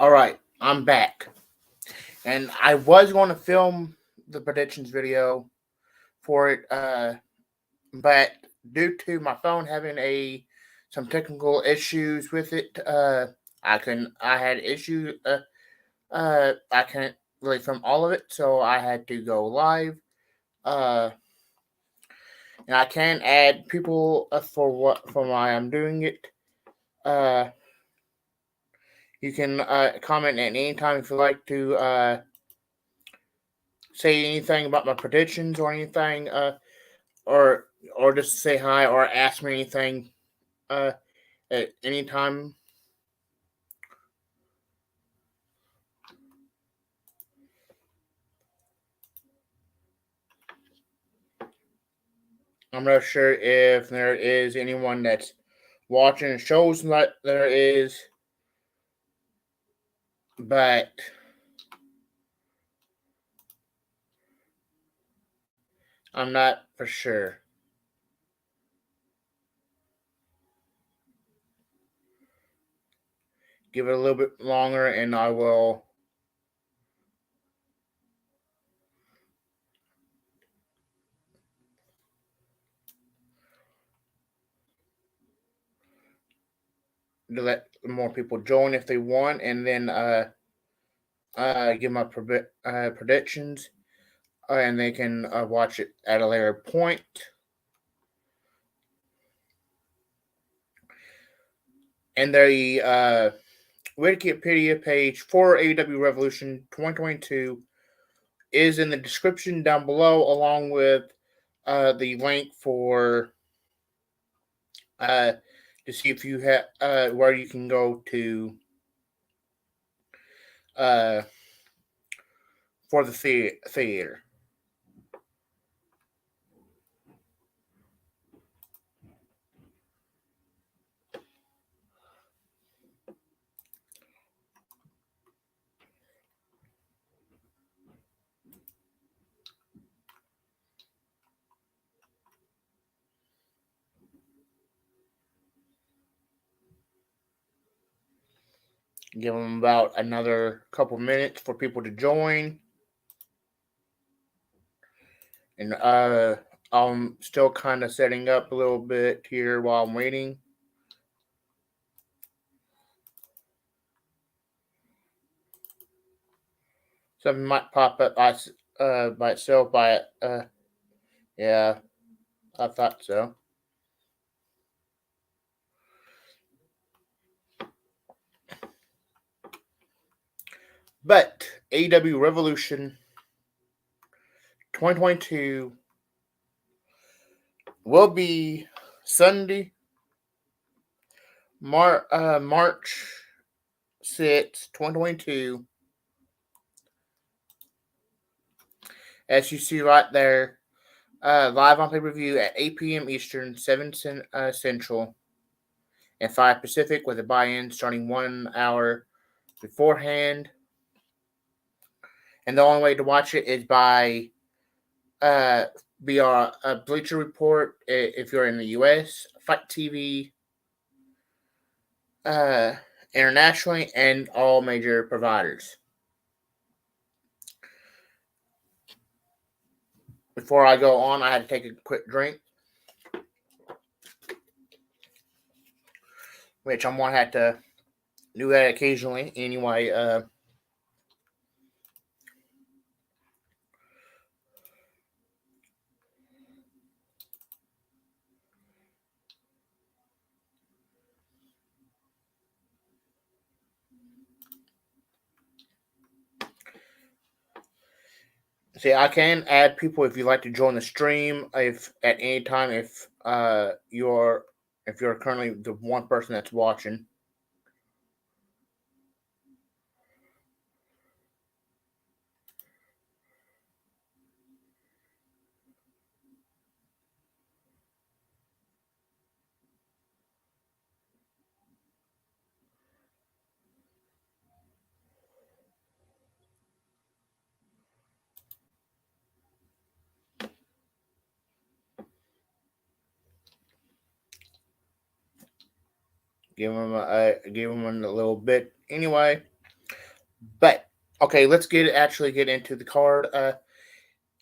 Alright, I'm back. And I was going to film the predictions video for it, but due to my phone having some technical issues with it, I had issues. I couldn't really film all of it, so I had to go live. And I can add people for why I'm doing it. You can comment at any time if you like to say anything about my predictions or anything, or just say hi or ask me anything at any time. I'm not sure if there is anyone that's watching. It shows that there is, but I'm not for sure. Give it a little bit longer and I will let more people join if they want, and then give my predictions, and they can watch it at a later point. And the Wikipedia page for AEW Revolution 2022 is in the description down below, along with the link for to see if you have where you can go to for the theater. Give them about another couple minutes for people to join. And I'm still kind of setting up a little bit here while I'm waiting. Something might pop up by itself. Yeah, I thought so. But AEW Revolution 2022 will be Sunday, March 6th, 2022. As you see right there, live on pay-per-view at 8 p.m. Eastern, 7 Central, and 5 Pacific, with a buy-in starting 1 hour beforehand. And the only way to watch it is by via a Bleacher Report if you're in the U.S., Fight TV internationally, and all major providers. Before I go on, I had to take a quick drink, which I'm going to have to do that occasionally anyway. See, I can add people if you'd like to join the stream. If at any time, if you're currently the one person that's watching. Give them a little bit anyway. But okay, let's actually get into the card.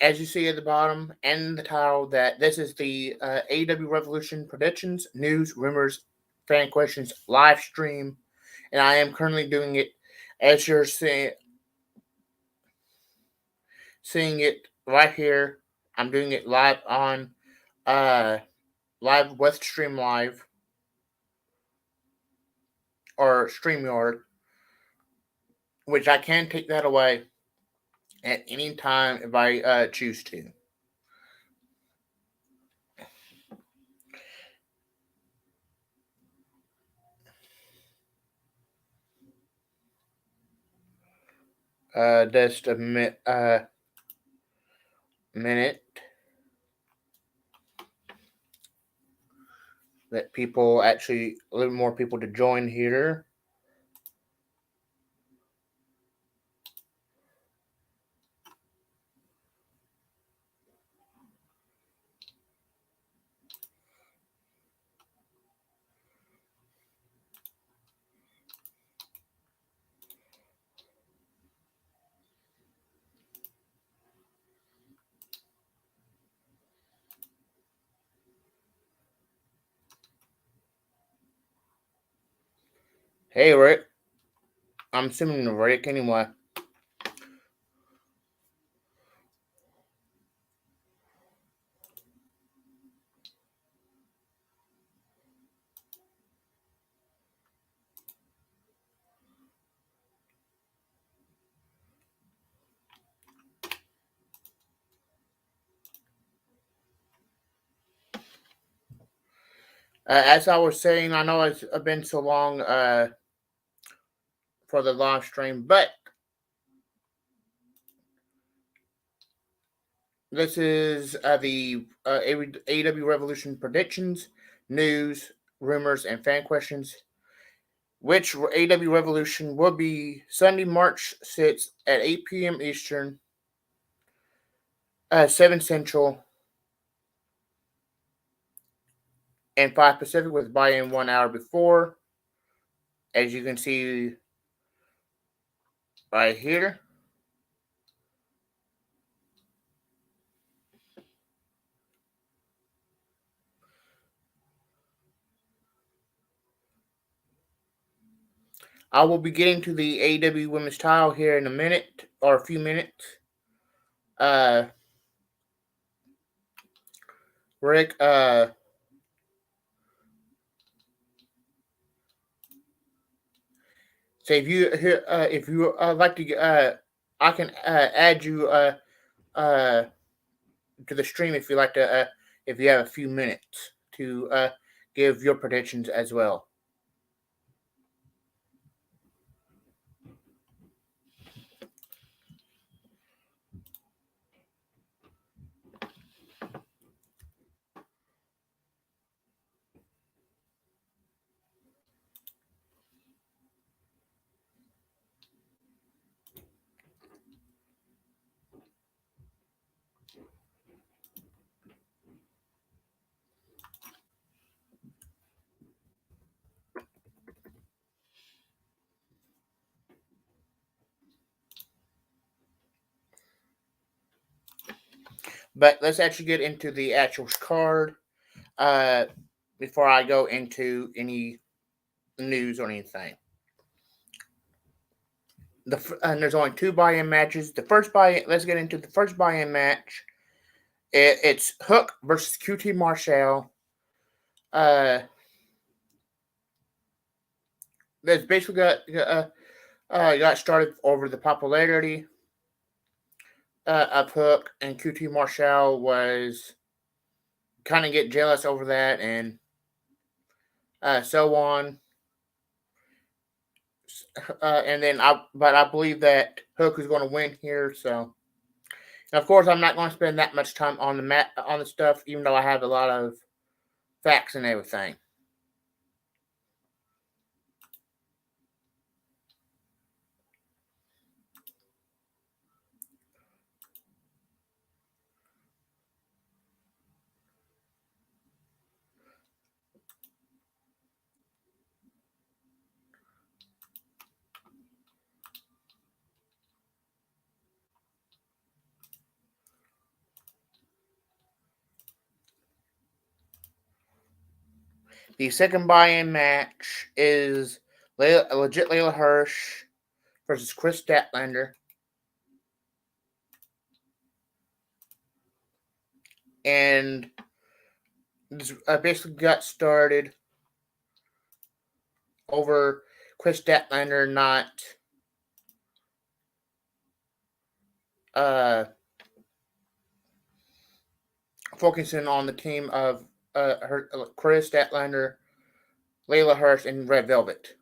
As you see at the bottom and the title, that this is the AEW Revolution predictions, news, rumors, fan questions live stream, and I am currently doing it as you're seeing it right here. I'm doing it live on live with Stream Live or StreamYard, which I can take that away at any time if I choose to. Just a minute. Let people actually, a little more people to join here. Hey, Rick. I'm assuming Rick anyway. As I was saying, I know it's been so long for the live stream, but this is the AEW Revolution predictions, news, rumors, and fan questions, which AEW Revolution will be Sunday, March 6th at 8 p.m. Eastern, 7 Central, and 5 Pacific with buy-in 1 hour before. As you can see right here. I will be getting to the AEW Women's title here in a minute or a few minutes. Rick, so if you like to, I can add you to the stream if you like to, if you have a few minutes to give your predictions as well. But let's actually get into the actual card before I go into any news or anything. And there's only 2 buy-in matches. Let's get into the first buy-in match. It's Hook versus QT Marshall. That's basically got started over the popularity of Hook, and QT Marshall was kind of get jealous over that, and so on. And then I believe that Hook is going to win here. So, and of course, I'm not going to spend that much time on the stuff, even though I have a lot of facts and everything. The second buy-in match is legit Layla Hirsch versus Chris Statlander. And this basically got started over Chris Statlander not focusing on the team of Chris Statlander, Layla Hirsch, and Red Velvet.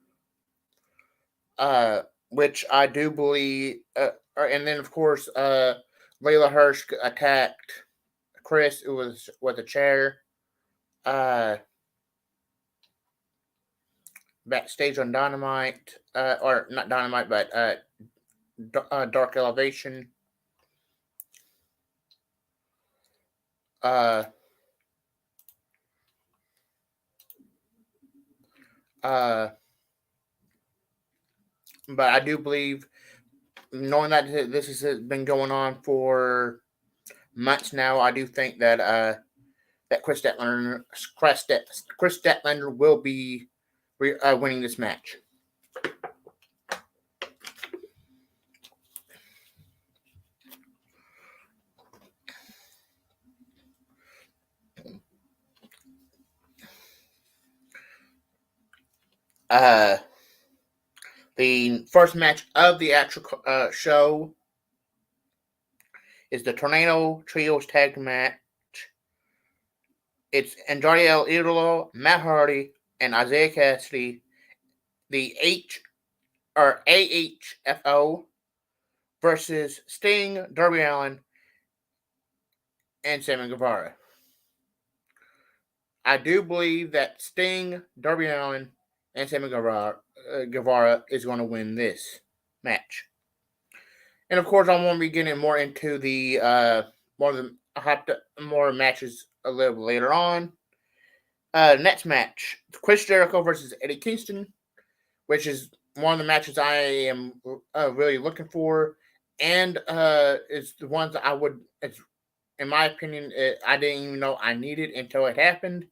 Which I do believe, and then of course, Layla Hirsch attacked Chris. It was with a chair. Backstage on Dynamite, or not Dynamite, but Dark Elevation. But I do believe, knowing that this has been going on for months now, I do think that that Chris Statlander will be winning this match. The first match of the actual show is the Tornado Trios Tag match. It's Andrade El Idolo, Matt Hardy, and Isaiah Cassidy, the AHFO versus Sting, Darby Allin, and Sammy Guevara. I do believe that Sting, Darby Allin, and Sammy Guevara is going to win this match. And of course, I'm going to be getting more into the more matches a little later on. Next match, Chris Jericho versus Eddie Kingston, which is one of the matches I am really looking for, and it's the ones that I would, in my opinion, I didn't even know I needed until it happened.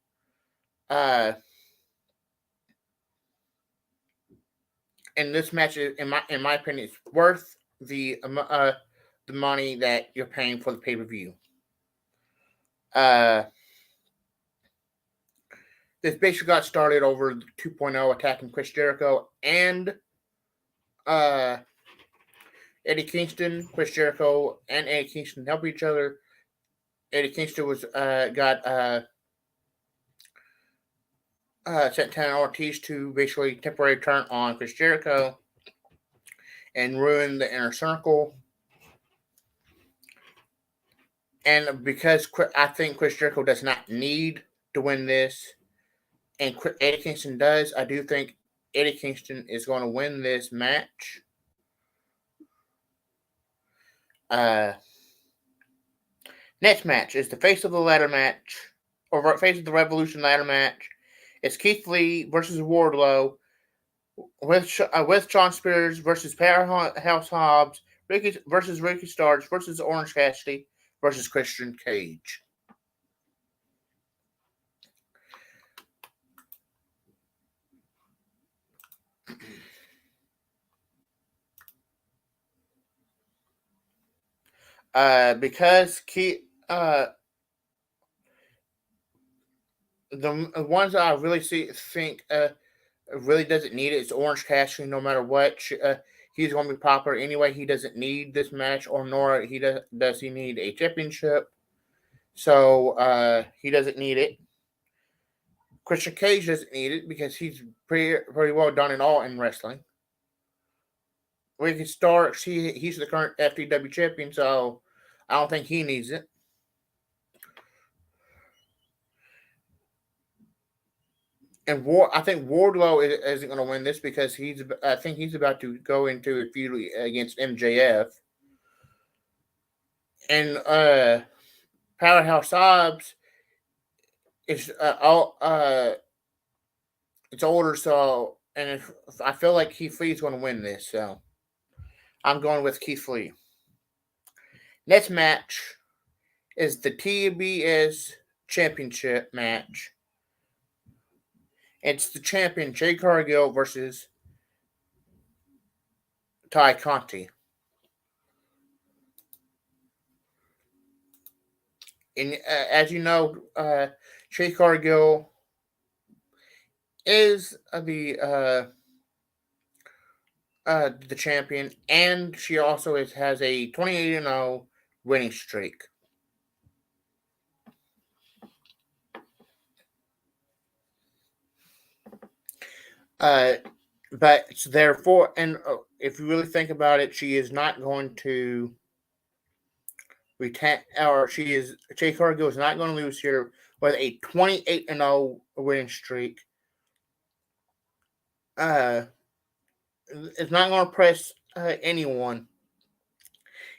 And this match, in my opinion, is worth the money that you're paying for the pay-per-view. This basically got started over 2.0 attacking Chris Jericho and Eddie Kingston. Chris Jericho and Eddie Kingston help each other. Eddie Kingston was got Santana Ortiz to basically temporarily turn on Chris Jericho and ruin the Inner Circle. And because I think Chris Jericho does not need to win this, and Eddie Kingston does, I do think Eddie Kingston is going to win this match. Next match is the Face of the Ladder match, or Face of the Revolution ladder match. It's Keith Lee versus Wardlow with Shawn Spears versus Powerhouse Hobbs versus Ricky Starks versus Orange Cassidy versus Christian Cage. Because the ones that I really think really doesn't need it is Orange Cassidy. No matter what, he's going to be popular anyway. He doesn't need this match, or nor does he need a championship. So he doesn't need it. Christian Cage doesn't need it because he's pretty well done it all in wrestling. Ricky Starks, he's the current FTW champion, so I don't think he needs it. And I think Wardlow isn't going to win this because I think he's about to go into a feud against MJF. And Powerhouse Hobbs is it's older, so, and I feel like Keith Lee is going to win this, so I'm going with Keith Lee. Next match is the TBS Championship match. It's the champion Jade Cargill versus Ty Conti. And as you know, Jade Cargill is the champion, and she also has a 28-0 winning streak. But therefore, and if you really think about it, she is not going to retain, or Jade Cargill is not going to lose here with a 28-0 winning streak. It's not going to press anyone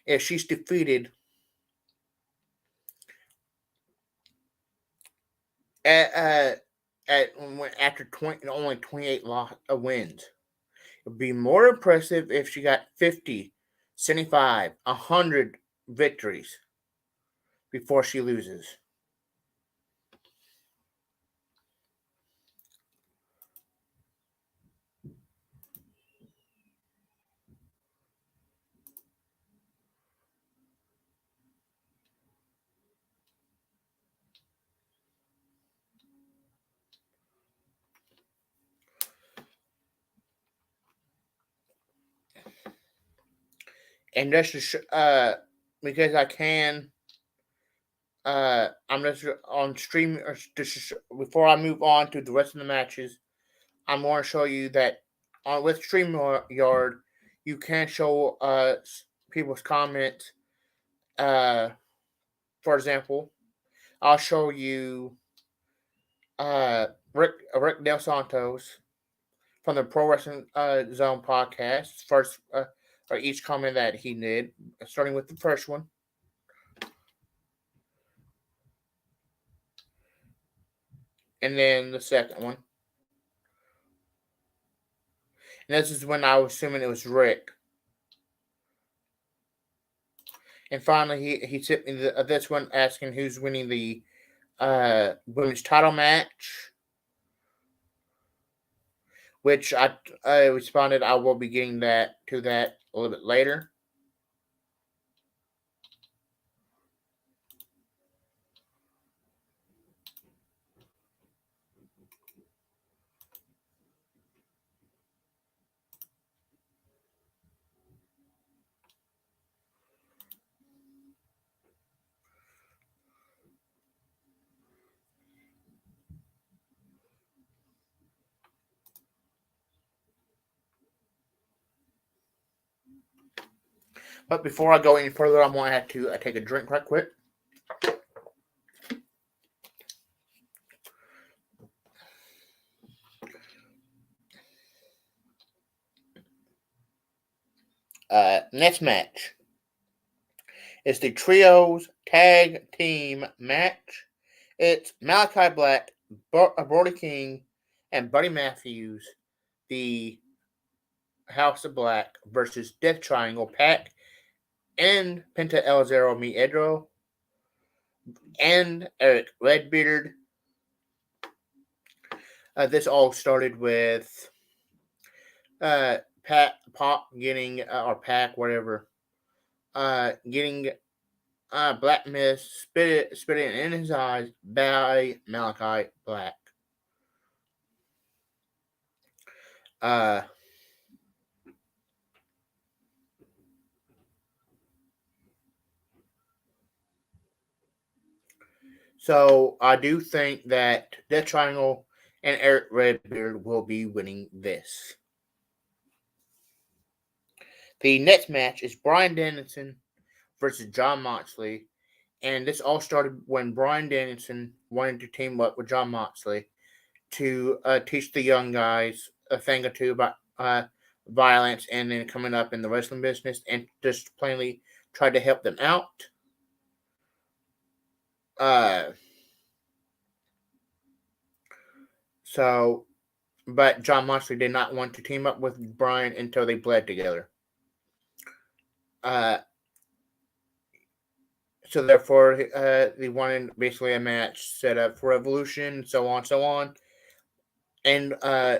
if she's defeated at after only 28 wins. It would be more impressive if she got 50, 75, 100 victories before she loses. And just because I can, I'm just on stream. Before I move on to the rest of the matches, I'm going to show you that with StreamYard, you can show people's comments. For example, I'll show you Rick Del Santos from the Pro Wrestling Zone podcast. First, or each comment that he did, starting with the first one. And then the second one. And this is when I was assuming it was Rick. And finally, he sent me this one asking who's winning the women's title match, which I responded I will be getting to that a little bit later. But before I go any further, I'm going to have to take a drink right quick. Next match is the Trios Tag Team match. It's Malachi Black, Brody King, and Buddy Matthews, the House of Black versus Death Triangle, Pac and Penta El Zero Miedo and Eric Redbeard. This all started with Pop getting, or Pac, whatever, getting Black Mist spitting in his eyes by Malachi Black. So I do think that Death Triangle and Eric Redbeard will be winning this. The next match is Bryan Dennison versus Jon Moxley. And this all started when Bryan Dennison wanted to team up with Jon Moxley to teach the young guys a thing or two about violence and then coming up in the wrestling business, and just plainly tried to help them out. But Jon Moxley did not want to team up with Bryan until they bled together. So therefore, they wanted basically a match set up for Revolution, so on. And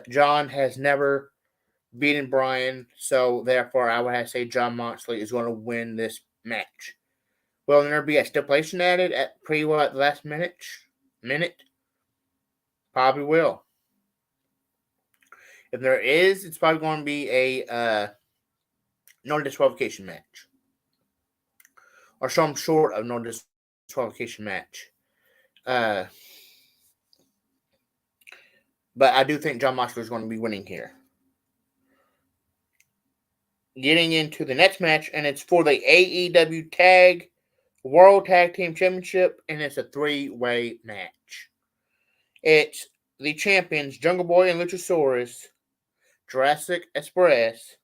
John has never beaten Brian, so therefore I would have to say John Moxley is going to win this match. Will there be a stipulation added at last minute? Probably will. If there is, it's probably going to be a no disqualification match. Or some sort of no disqualification match. But I do think John Moxley is going to be winning here. Getting into the next match, and it's for the AEW World Tag Team Championship, and it's a 3-way match. It's the champions, Jungle Boy and Luchasaurus, Jurassic Express,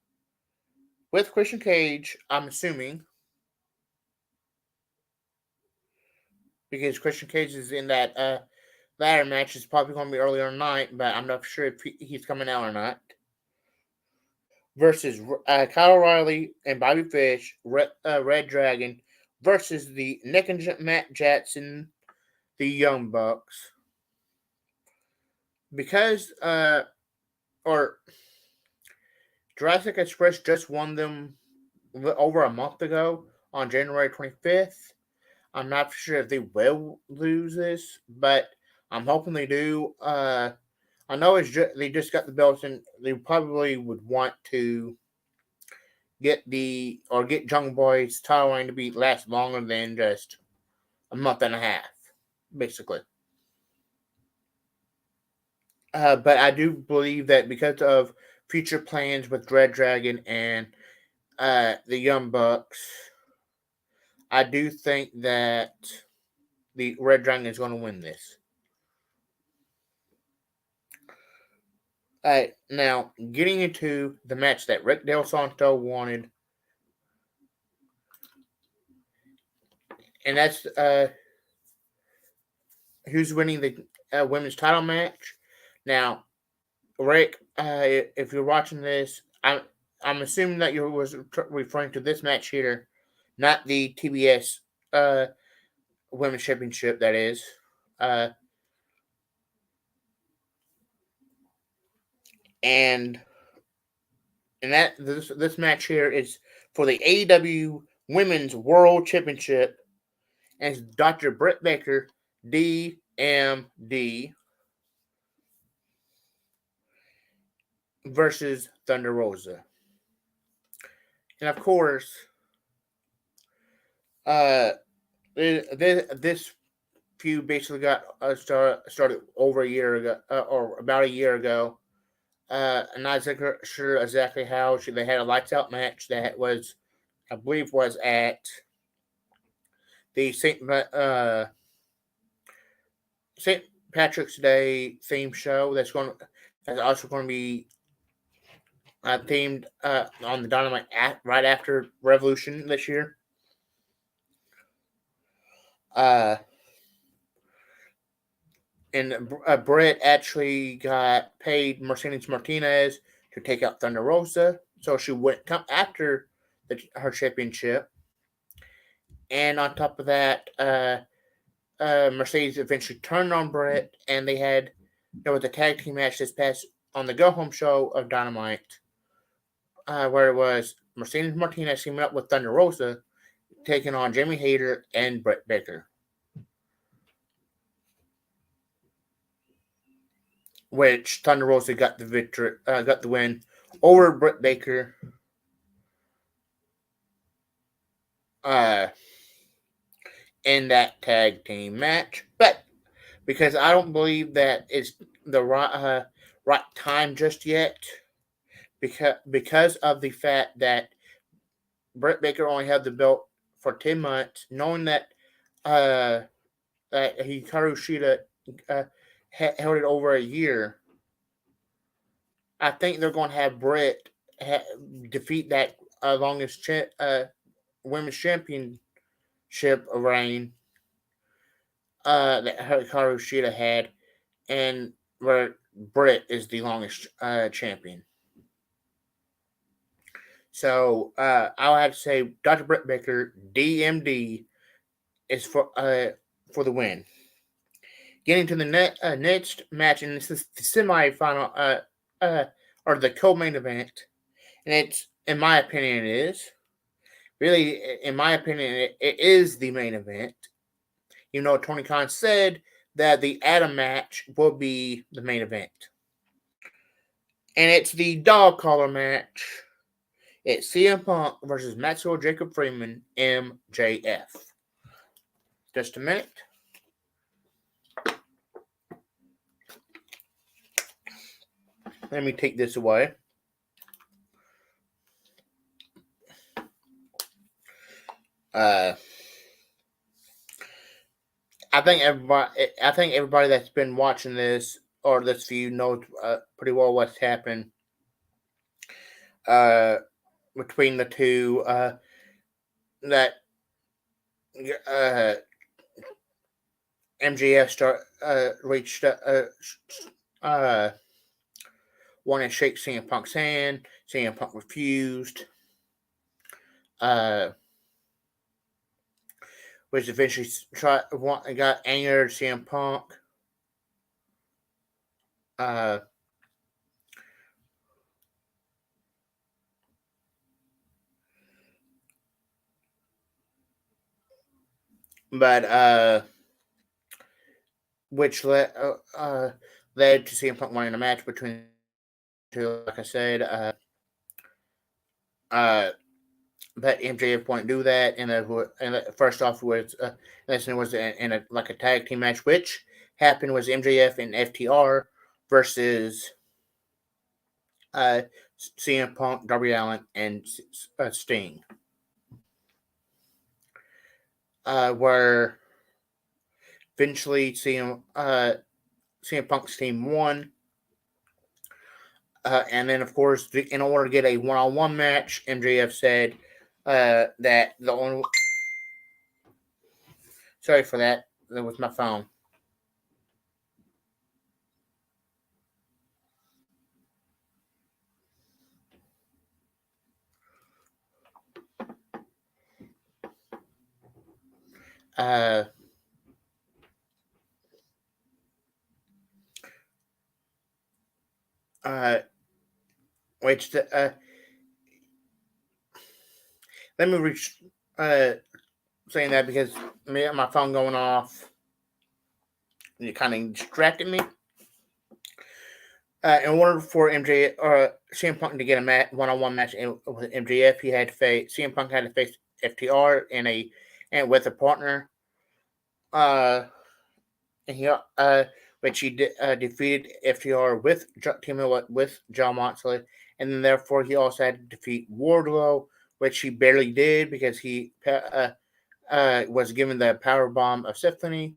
with Christian Cage, I'm assuming, because Christian Cage is in that ladder match. It's probably going to be earlier tonight, but I'm not sure if he's coming out or not. Versus Kyle O'Reilly and Bobby Fish, Red Dragon, versus the Nick and Matt Jackson, the Young Bucks. Because Jurassic Express just won them over a month ago on January 25th. I'm not sure if they will lose this, but I'm hoping they do. I know they just got the belts, and they probably would want to get Jungle Boy's title reign to last longer than just a month and a half, basically. But I do believe that because of future plans with Red Dragon and the Young Bucks, I do think that the Red Dragon is going to win this. Now, getting into the match that Rick Del Santo wanted, and that's who's winning the women's title match. Now, Rick, if you're watching this, I'm assuming that you was referring to this match here, not the TBS Women's Championship. That is, and that this match here is for the AEW Women's World Championship, and it's Dr. Britt Baker, DMD, versus Thunder Rosa. And of course, this feud basically got started over a year ago, or about a year ago. I'm not sure exactly how. They had a lights out match that was, I believe, was at the St. Patrick's Day theme show. That's also going to be themed on the Dynamite right after Revolution this year. And Britt actually got paid Mercedes Martinez to take out Thunder Rosa, so she wouldn't come after her championship. And on top of that, Mercedes eventually turned on Britt, and there was a tag team match this past on the Go Home show of Dynamite, where it was Mercedes Martinez teaming up with Thunder Rosa, taking on Jamie Hayter and Britt Baker, which Thunder Rosa got the win over Britt Baker. In that tag team match, but because I don't believe that it's the right time just yet, because of the fact that Britt Baker only had the belt for 10 months, knowing that Hikaru Shida held it over a year. I think they're going to have Britt defeat that longest women's championship reign that Hikaru Shida had, and where Britt is the longest champion. So I'll have to say Dr. Britt Baker, DMD, is for the win. Getting to the next match, and this is the semifinal, or the co-main event, and it's, in my opinion, it is. Really, in my opinion, it is the main event. You know, Tony Khan said that the Adam match will be the main event. And it's the dog collar match. It's CM Punk versus Maxwell Jacob Freeman, MJF. Just a minute. Let me take this away. I think everybody that's been watching this or this feud knows pretty well what's happened between the two. That MJF reached wanted to shake CM Punk's hand. CM Punk refused. Which eventually got angered CM Punk. But which led to CM Punk winning a match between the two. Like I said, but MJF won't do that. And first off was this was in a tag team match, which happened was MJF and FTR versus CM Punk, Darby Allin, and Sting. Where eventually CM Punk's team won. And then, of course, in order to get a one-on-one match, MJF said that the only... Sorry for that. That was my phone. Which let me reach saying that because my phone going off, and it kind of distracted me. In order for CM Punk to get a one-on-one match with MJF, CM Punk had to face FTR and with a partner. Which he defeated FTR with Jon Moxley, and then therefore he also had to defeat Wardlow, which he barely did because he was given the power bomb of Symphony.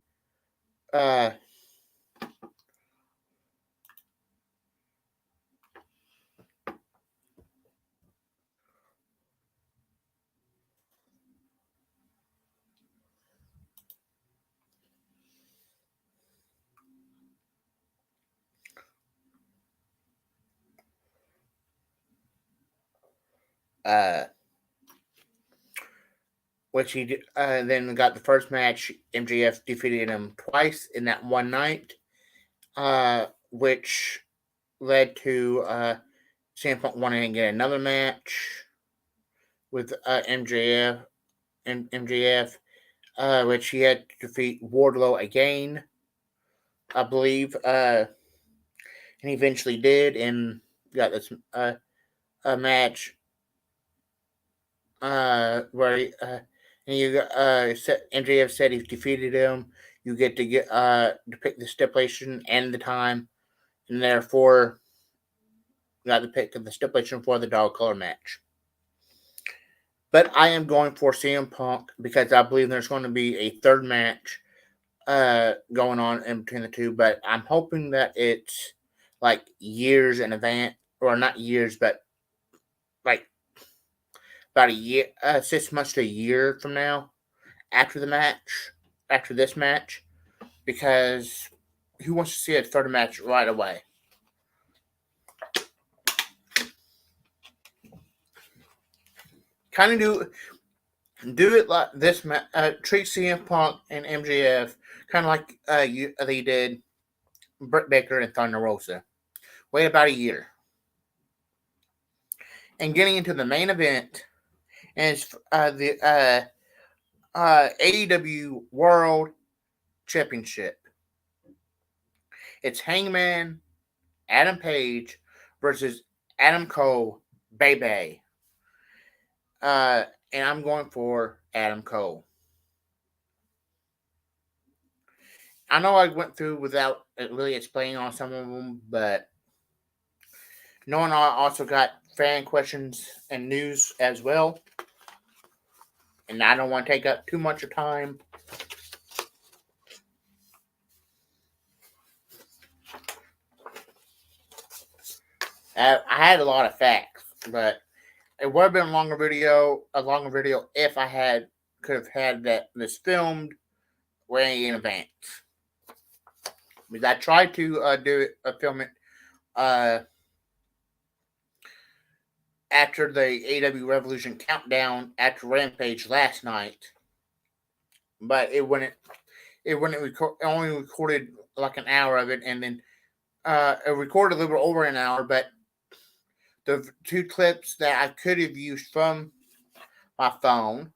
Which he then got the first match. MJF defeated him twice in that one night, which led to CM Punk wanting to get another match with MJF, which he had to defeat Wardlow again, I believe, and he eventually did, and got this match where MJF said he defeated him. You get to pick the stipulation and the time, and therefore got to pick the stipulation for the dog collar match. But I am going for CM Punk because I believe there's going to be a third match going on in between the two. But I'm hoping that it's like years in advance, or not years, but like about a year, 6 months to a year from now, after this match, because who wants to see a third match right away? Kind of do. Do it like this. Treat CM Punk and MJF kind of like they did Britt Baker and Thunder Rosa. Wait about a year. And getting into the main event is the AEW World Championship. It's Hangman Adam Page versus Adam Cole, baby. And I'm going for Adam Cole. I know I went through without really explaining on some of them, but knowing I also got fan questions and news as well, and I don't want to take up too much of time. I had a lot of facts, but it would have been a longer video if I could have had this filmed way in advance. Because I tried to film it after the AEW Revolution countdown after Rampage last night, but it wouldn't record. It only recorded like an hour of it, and then it recorded a little over an hour. But the two clips that I could have used from my phone,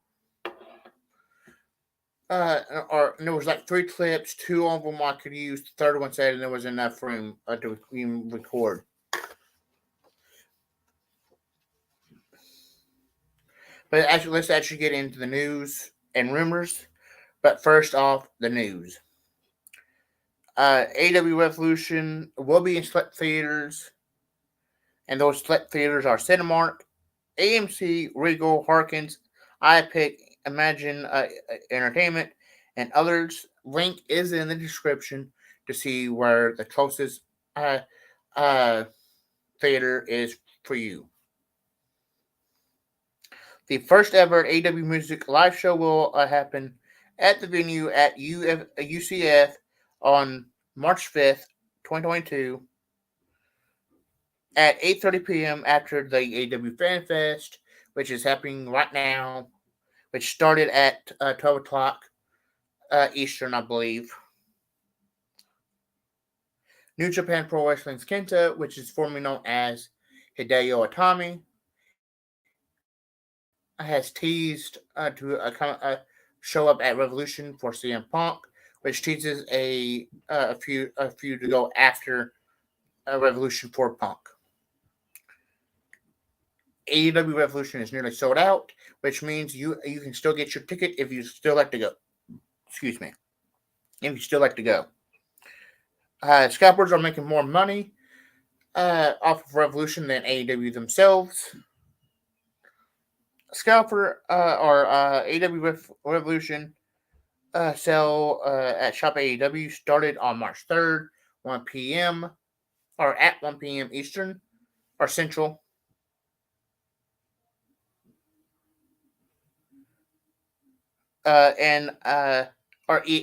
or there was like 3 clips. 2 of them I could use. The third one said there was enough room to even record. But let's actually get into the news and rumors. But first off, the news. AEW Revolution will be in select theaters, and those select theaters are Cinemark, AMC, Regal, Harkins, iPic, Imagine Entertainment, and others. Link is in the description to see where the closest theater is for you. The first ever AEW Music live show will happen at the venue at UCF on March 5th, 2022 at 8:30 p.m. after the AEW Fan Fest, which is happening right now, which started at 12 o'clock Eastern, I believe. New Japan Pro Wrestling's Kenta, which is formerly known as Hideo Itami, has teased to show up at Revolution for CM Punk, which teases a few to go after Revolution for Punk. AEW Revolution is nearly sold out, which means you can still get your ticket if you still like to go. Excuse me. If you still like to go. Scalpers are making more money off of Revolution than AEW themselves. Scalper or AEW Revolution sale at Shop AEW started on March 3rd, 1 p.m. or at 1 p.m. Eastern or Central. Or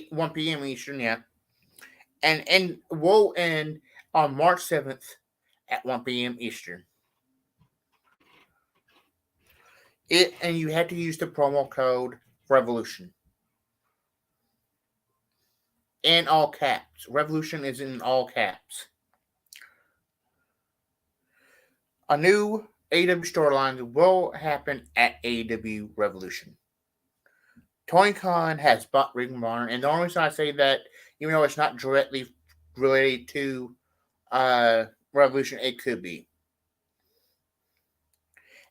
1 p.m. Eastern, yeah. And will end on March 7th at 1 p.m. Eastern. And you had to use the promo code Revolution. In all caps. Revolution is in all caps. A new AEW storyline will happen at AEW Revolution. Tony Khan has bought Ring of Honor, and the only reason I say that, even though it's not directly related to Revolution, it could be.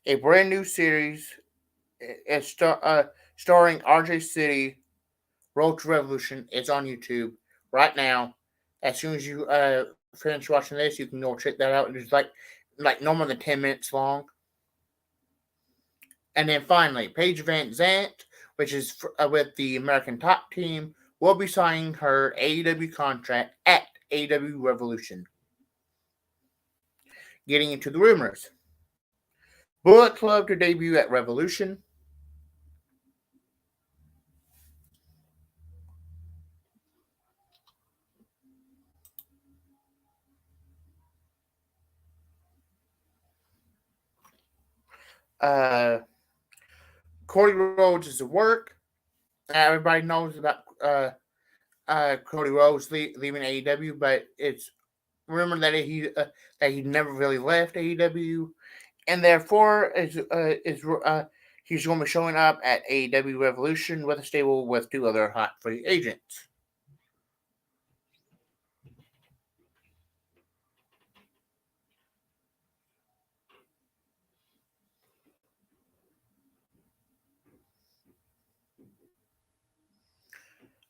A brand new series is starring RJ City, Road to Revolution. It's on YouTube right now. As soon as you finish watching this, you can go check that out. It's like no more than 10 minutes long. And then finally, Paige Van Zant, which is with the American Top Team, will be signing her AEW contract at AEW Revolution. Getting into the rumors. Bullet Club to debut at Revolution. Cody Rhodes is a work. Everybody knows about Cody Rhodes leaving AEW, but it's rumored that he never really left AEW, and therefore he's going to be showing up at AEW Revolution with a stable with 2 other hot free agents.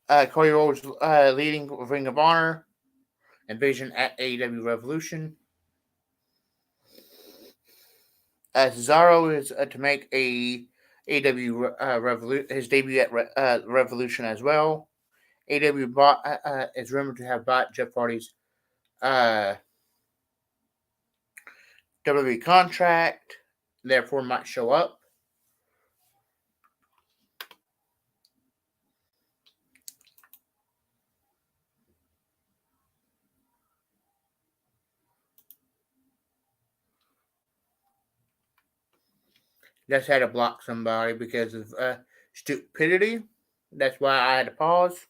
Cody Rhodes leading Ring of Honor and Vision at AEW Revolution. Cesaro is to make AEW his debut at Revolution as well. AEW is rumored to have bought Jeff Hardy's WWE contract, therefore might show up. Just had to block somebody because of stupidity. That's why I had to pause.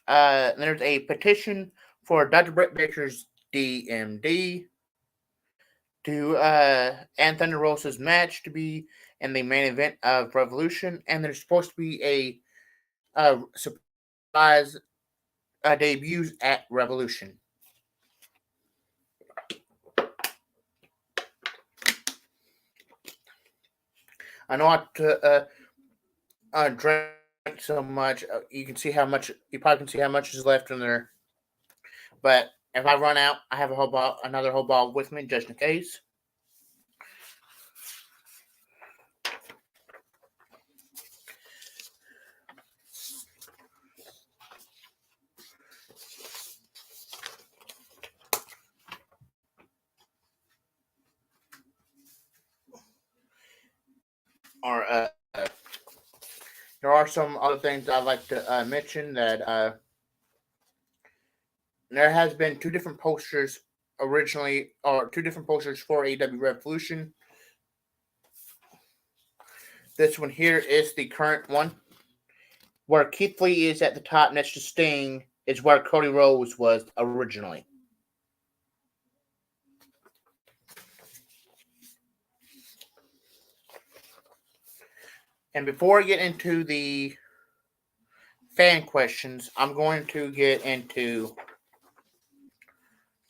There's a petition for Dr. Britt Baker's DMD to and Thunder Rosa's match to be in the main event of Revolution, and there's supposed to be a surprise debuts at Revolution. I know I drank so much. You probably can see how much is left in there. But if I run out, I have another whole bottle with me just in case. Or there are some other things I'd like to mention that there has been 2 different posters originally, or 2 different posters for AEW Revolution. This one here is the current one, where Keith Lee is at the top next to Sting is where Cody Rhodes was originally. And before I get into the fan questions, I'm going to get into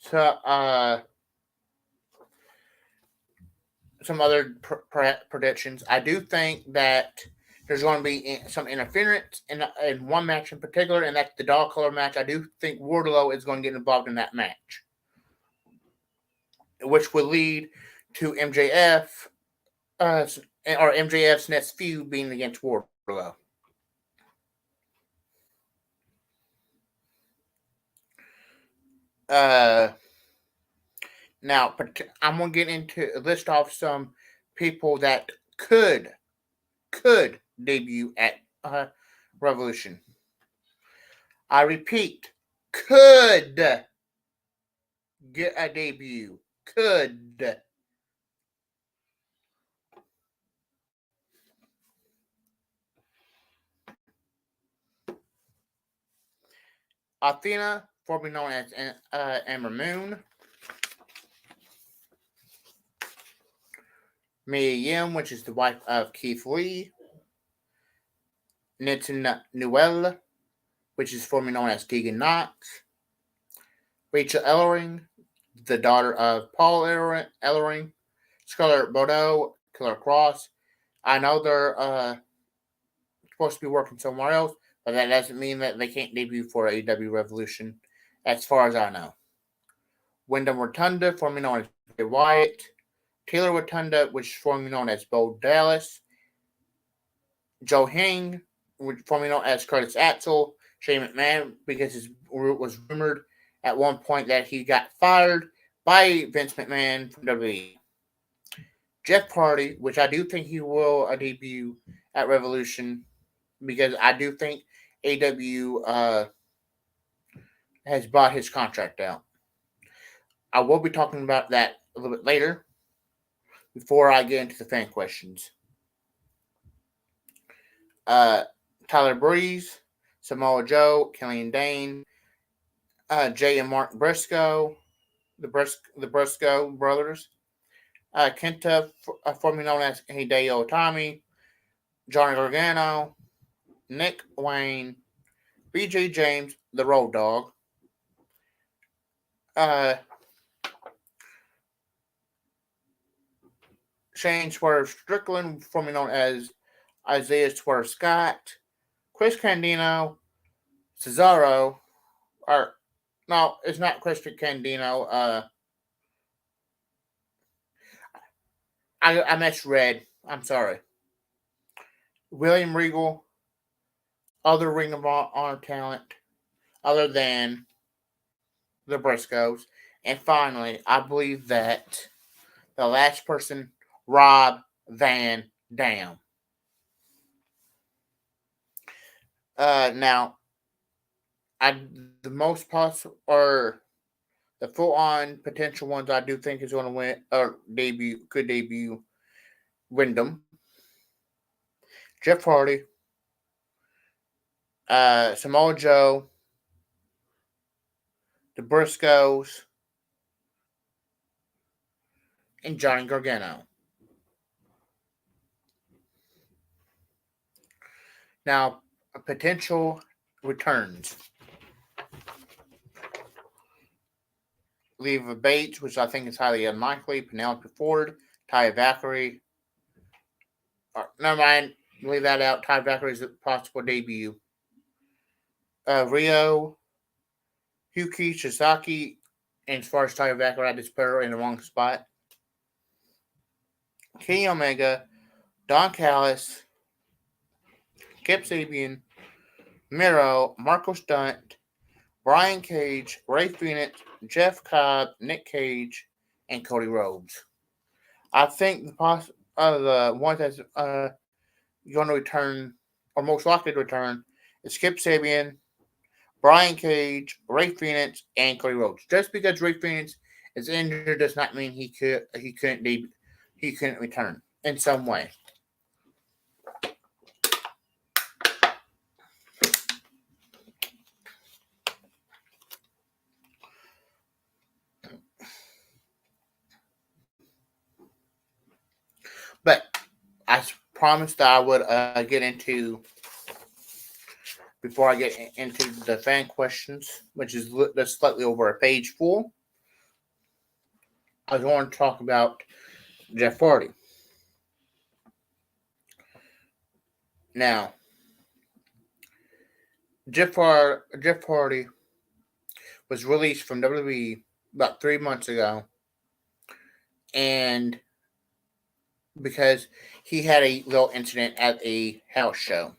some other predictions. I do think that there's going to be some interference in one match in particular, and that's the dog collar match. I do think Wardlow is going to get involved in that match, which will lead to MJF or MJF's next feud being against Wardlow. Now, I'm going to get into list off some people that could debut at Revolution. I repeat, could get a debut. Could. Athena, formerly known as Amber Moon. Mia Yim, which is the wife of Keith Lee. Nitin Newell, which is formerly known as Tegan Knox. Rachel Ellering, the daughter of Paul Ellering. Scarlett Bordeaux, Killer Cross. I know they're supposed to be working somewhere else, but that doesn't mean that they can't debut for AEW Revolution, as far as I know. Wyndham Rotunda, formerly known as Bray Wyatt. Taylor Rotunda, which is formerly known as Bo Dallas. Joe Hang, formerly known as Curtis Axel. Shane McMahon, because it was rumored at one point that he got fired by Vince McMahon from WWE. Jeff Hardy, which I do think he will debut at Revolution, because I do think AEW has bought his contract out. I will be talking about that a little bit later, before I get into the fan questions. Tyler Breeze, Samoa Joe, Killian Dane, Jay and Mark Briscoe, the Briscoe brothers, Kenta, formerly known as Hideo Itami, Johnny Gargano, Nick Wayne, BJ James, the Road Dogg, Shane Swerve Strickland, formerly known as Isaiah Swerve Scott, Chris Candido, Cesaro, or no, it's not Chris Candido. I misread. I'm sorry. William Regal, other Ring of Honor talent, other than the Briscoes. And finally, I believe that the last person, Rob Van Dam. Now, the most possible, or the full-on potential ones I do think is going to win, or could debut, Wyndham, Jeff Hardy, Samoa Joe, the Briscoes, and Johnny Gargano. Now, potential returns. Leva Bates, which I think is highly unlikely. Penelope Ford, Taya Valkyrie. Never mind, leave that out. Taya Valkyrie is a possible debut. Rio, Yuki Shizaki, and as far as Taya Valkyrie, I just put her in the wrong spot. Kenny Omega, Don Callis, Kip Sabian, Miro, Marco Stunt, Brian Cage, Ray Phoenix, Jeff Cobb, Nick Cage, and Cody Rhodes. I think the one that's going to return, or most likely to return, is Kip Sabian, Brian Cage, Ray Phoenix, and Cody Rhodes. Just because Ray Phoenix is injured does not mean he couldn't return in some way. But I promised I would get into, before I get into the fan questions, which is that's slightly over a page full. I was going to talk about Jeff Hardy. Now, Jeff Hardy was released from WWE about 3 months ago, and because he had a little incident at a house show.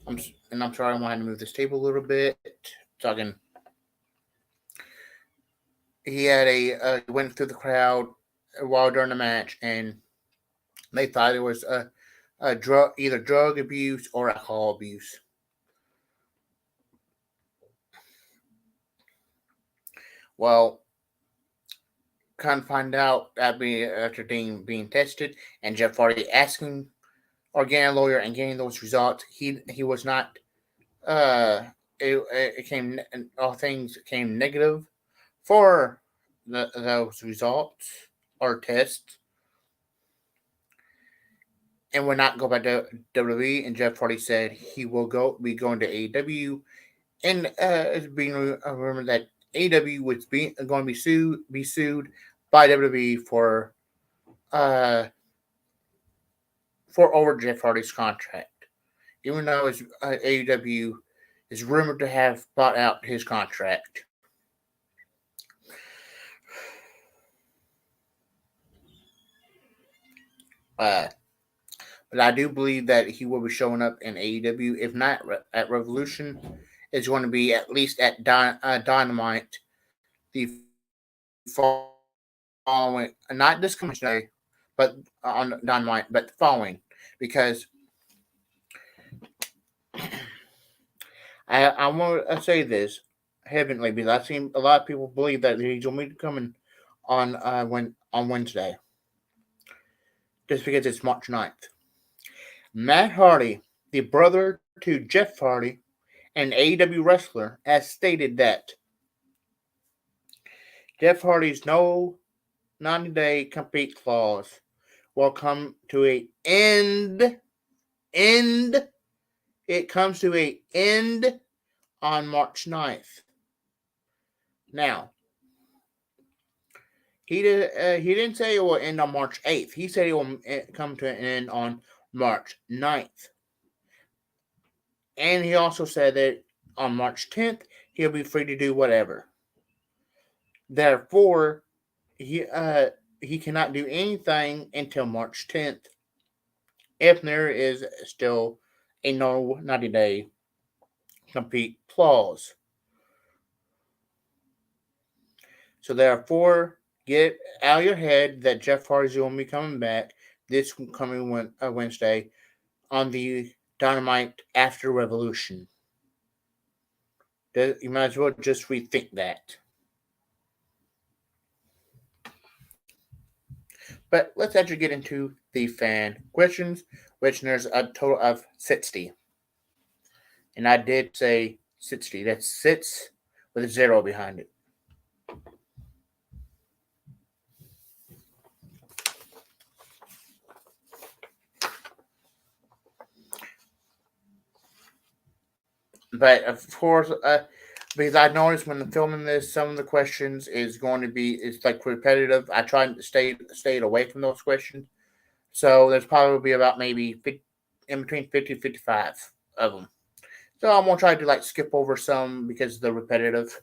I'm sorry, I'm going to move this table a little bit so I can. He had went through the crowd while during the match, and they thought it was either drug abuse or alcohol abuse. Well, kind of find out after being tested, and Jeff Hardy asking or getting a lawyer and getting those results, he was not. It came, all things came negative for those results or tests, and would not go back to WWE. And Jeff Hardy said he will be going to AEW, and it's being rumored that AEW was going to be sued by WWE for over Jeff Hardy's contract, even though AEW is rumored to have bought out his contract. But I do believe that he will be showing up in AEW. If not at Revolution, it's going to be at least at Dynamite the following, not this coming day, but on Dynamite, but the following, because I want to say this heavily, because I've seen a lot of people believe that he's going to be coming on Wednesday, just because it's March 9th. Matt Hardy, the brother to Jeff Hardy, an AEW wrestler, has stated that Jeff Hardy's no 90-day compete clause will come to an end. It comes to an end on March 9th. Now, he didn't say it will end on March 8th. He said it will come to an end on March 9th. And he also said that on March 10th, he'll be free to do whatever. Therefore, he cannot do anything until March 10th if there is still a no 90-day compete clause. So therefore, get out of your head that Jeff Hardy's going to be coming back this coming Wednesday on the Dynamite after Revolution. You might as well just rethink that. But let's actually get into the fan questions, which there's a total of 60. And I did say 60. That's 6 with a 0 behind it. But of course, because I noticed when filming this, some of the questions is going to be like repetitive. I try to stay away from those questions. So there's probably about maybe 50, in between 50 and 55 of them. So I'm going to try to like skip over some because they're repetitive.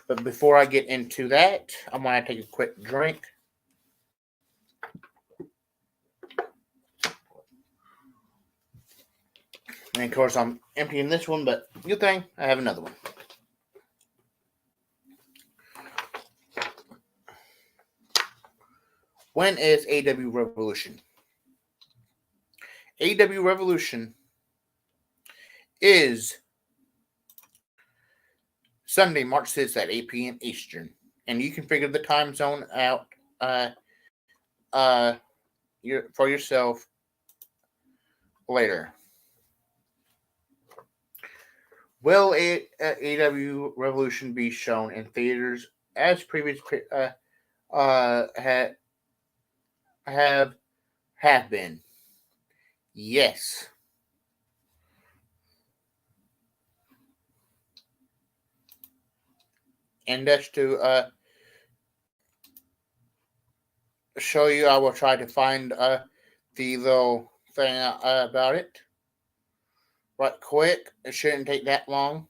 But before I get into that, I'm going to take a quick drink. And of course, I'm emptying this one, but good thing I have another one. When is AEW Revolution? AEW Revolution is Sunday, March 6th at 8 p.m. Eastern. And you can figure the time zone out for yourself later. Will AEW Revolution be shown in theaters as previously have been? Yes. And that's to show you. I will try to find the little thing about it right quick. It shouldn't take that long.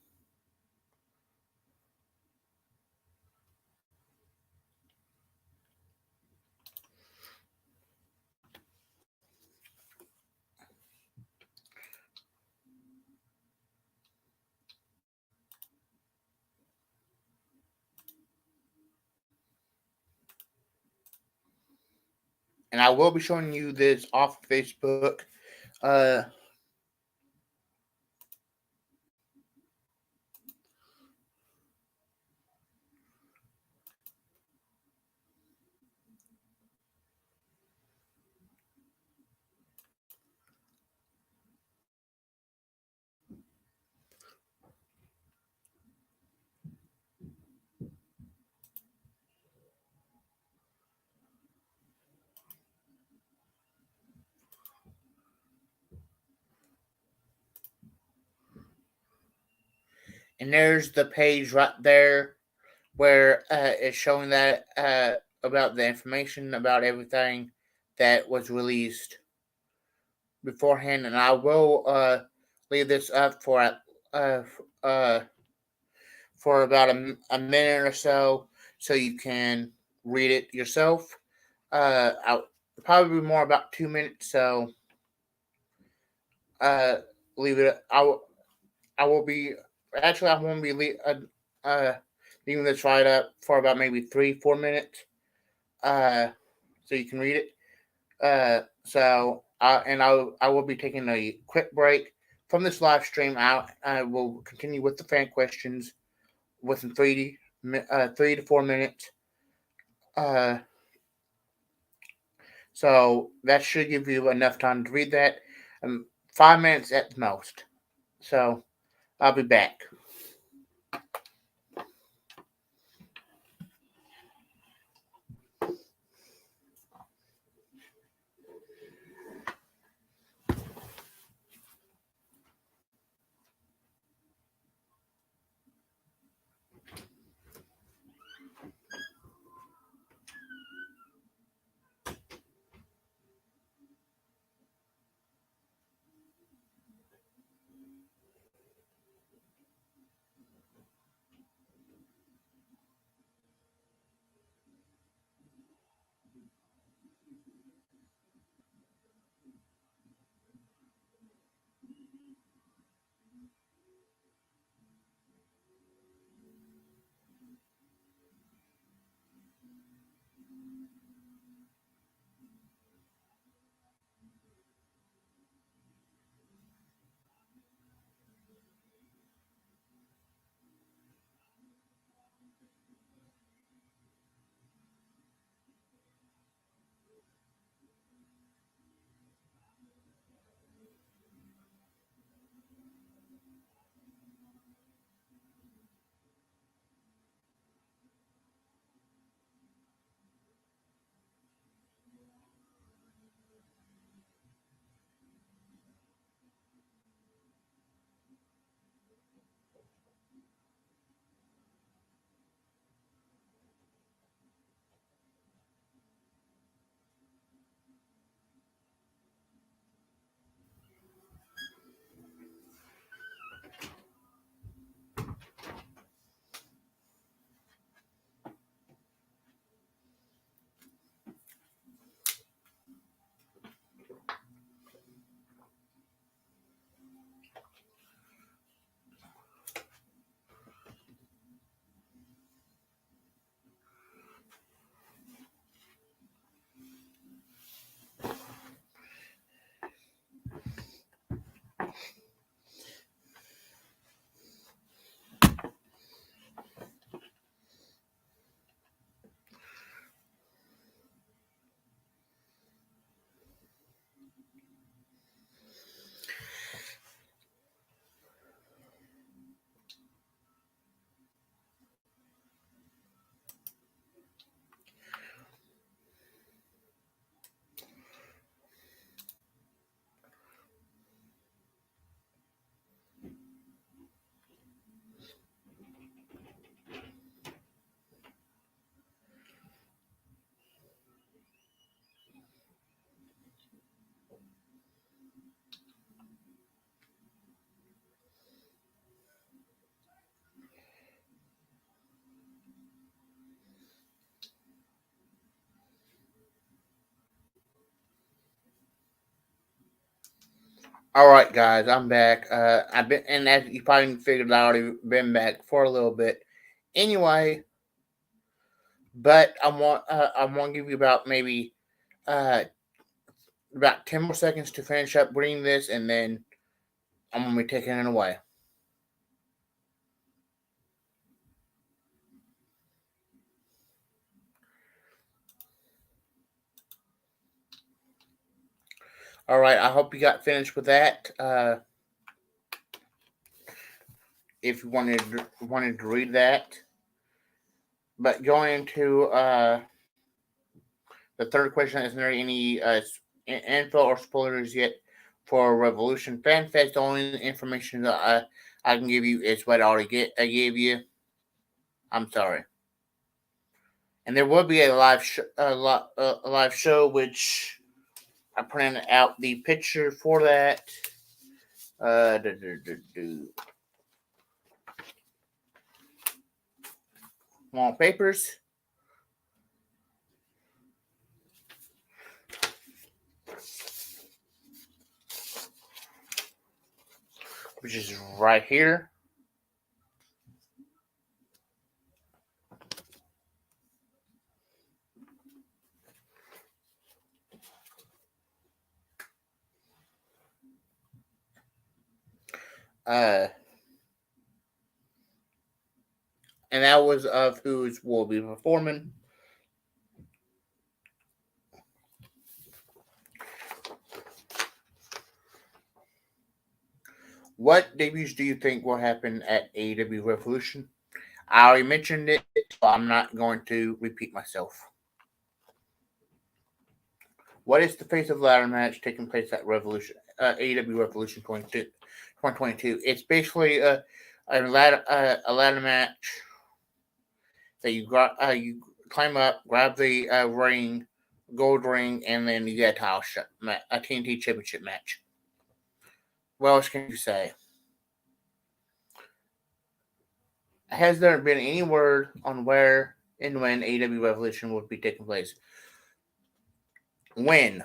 And I will be showing you this off Facebook. And there's the page right there where it's showing that about the information about everything that was released beforehand. And I will leave this up for about a minute or so you can read it yourself. I'll probably be more about 2 minutes, so leave it. I will be. Actually, I won't be leaving this right up for about maybe 3-4 minutes, so you can read it. I will be taking a quick break from this live stream. I will continue with the fan questions within 3 to 4 minutes. So that should give you enough time to read that. 5 minutes at the most. So I'll be back. All right, guys, I'm back. I've been, and as you probably figured, I already been back for a little bit. Anyway, but I want to give you about maybe uh about 10 more seconds to finish up reading this, and then I'm gonna be taking it away. All right, I hope you got finished with that. If you wanted to read that, but going into the third question, is there any info or spoilers yet for Revolution Fan Fest? The only information that I can give you is what I gave you. I'm sorry. And there will be a a live show, which I printed out the picture for that. Do, do, do, do. More papers. Which is right here. And that was of who will be performing. What debuts do you think will happen at AEW Revolution? I already mentioned it, so I'm not going to repeat myself. What is the face of ladder match taking place at Revolution, AEW Revolution 2022? It's basically a ladder match that you climb up, grab the gold ring, and then you get a title shot, a TNT Championship match. What else can you say? Has there been any word on where and when AEW Revolution will be taking place? When?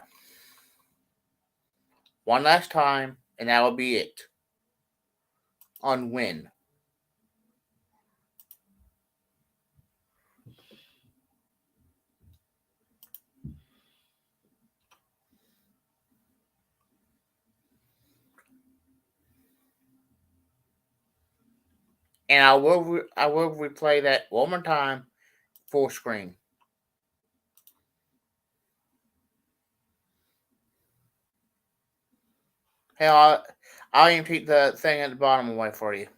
One last time, and that will be it. On when? And I will replay that one more time, full screen. Hell, I'll even take the thing at the bottom away for you.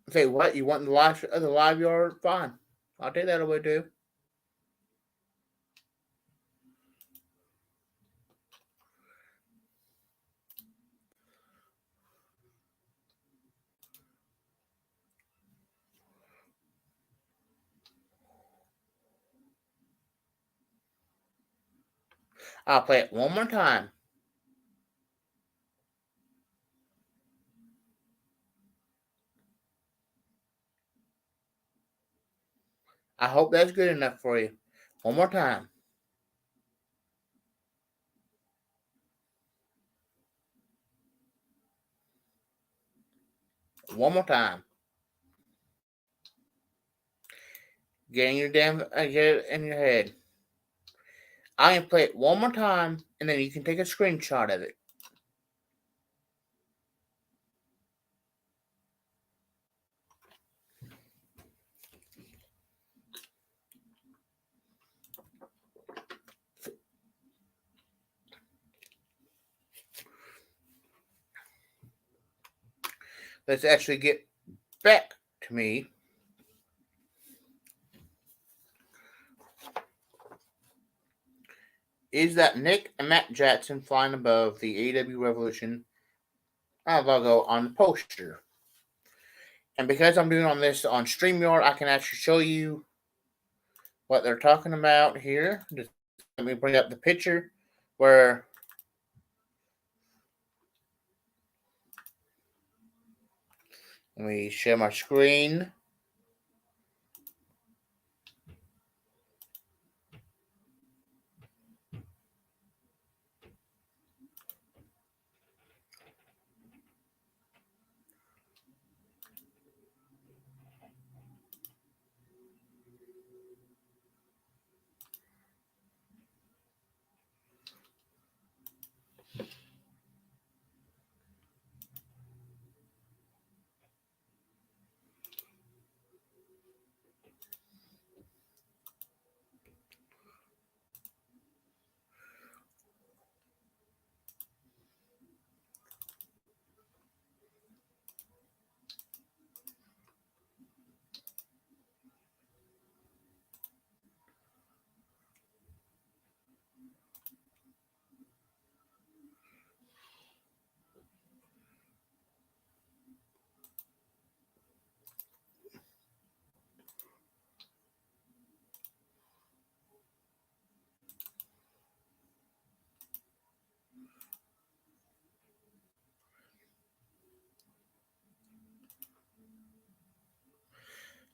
Say what? You want the live yard? Fine. I'll take that away too. I'll play it one more time. I hope that's good enough for you. One more time. One more time. Get it in your head. I can play it one more time, and then you can take a screenshot of it. Let's actually get back to me. Is that Nick and Matt Jackson flying above the AEW Revolution logo on the poster? And because I'm doing this on StreamYard, I can actually show you what they're talking about here. Just let me bring up the picture where let me share my screen.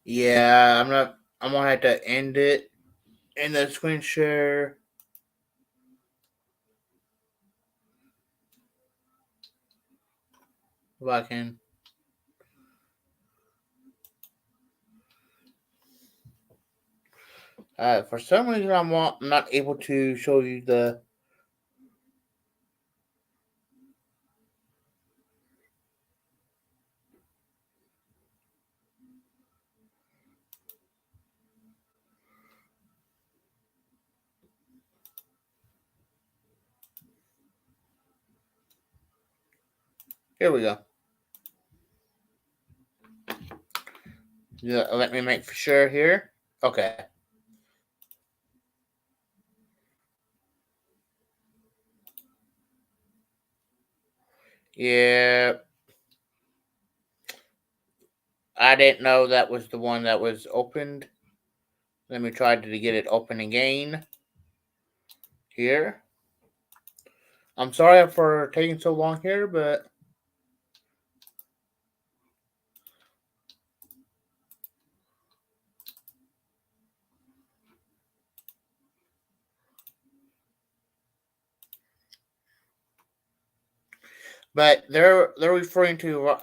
Yeah, I'm gonna have to end it in the screen share. If I can. For some reason, I'm not able to show you the. Here we go. Yeah, let me make for sure here. Okay. Yeah. I didn't know that was the one that was opened. Let me try to get it open again. Here. I'm sorry for taking so long here, but they're referring to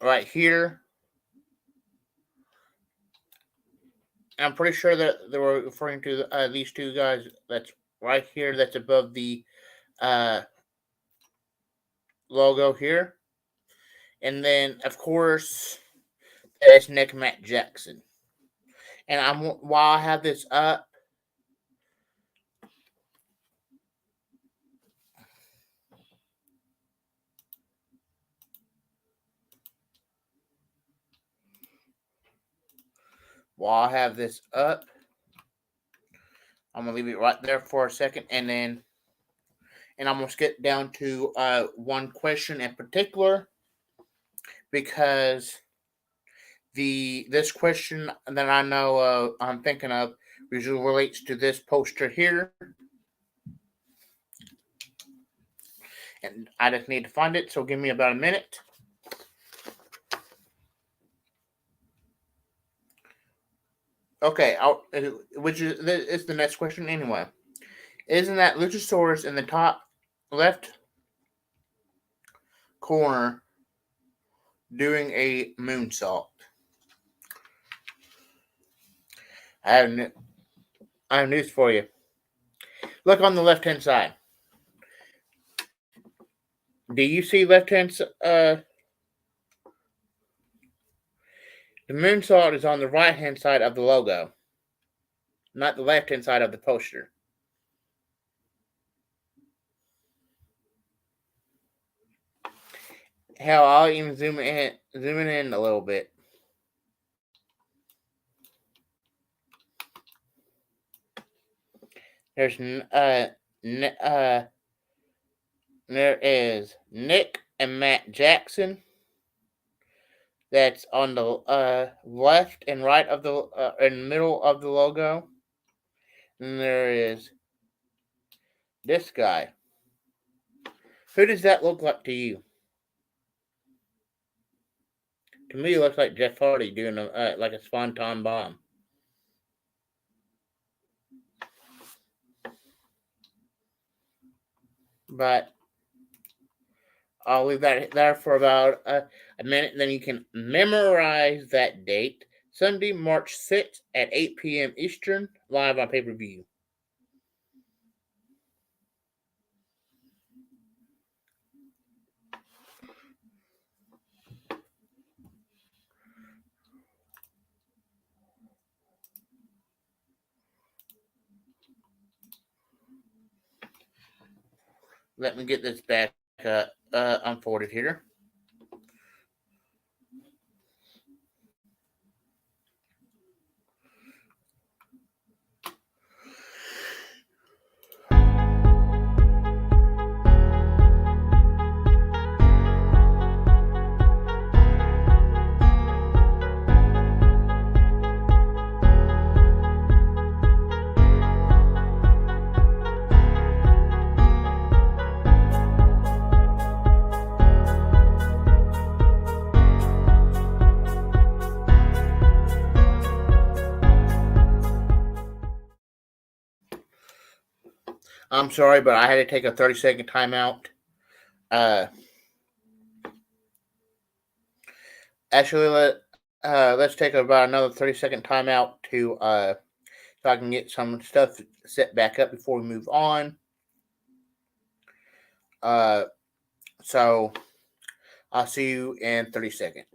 right here. I'm pretty sure that they were referring to these two guys. That's right here. That's above the logo here, and then of course that's Nick Matt Jackson. And while I have this up, I'm gonna leave it right there for a second, and I'm gonna skip down to one question in particular, because this question that I know I'm thinking of usually relates to this poster here, and I just need to find it. So give me about a minute. Okay, which is the next question anyway. Isn't that Luchasaurus in the top left corner doing a moonsault? I have news for you. Look on the left-hand side. Do you see left-hand? The moonsault is on the right-hand side of the logo, not the left-hand side of the poster. Hell, I'll even zoom in a little bit. There is Nick and Matt Jackson. That's on the left and right of the in the middle of the logo. And there is this guy. Who does that look like to you? To me, it looks like Jeff Hardy doing like a swanton bomb. But I'll leave that there for about a minute, and then you can memorize that date. Sunday, March 6th at 8 p.m. Eastern, live on pay-per-view. Let me get this back unfolded here. I'm sorry, but I had to take a 30-second timeout. Actually, let's take about another 30-second timeout so I can get some stuff set back up before we move on. So I'll see you in 30 seconds.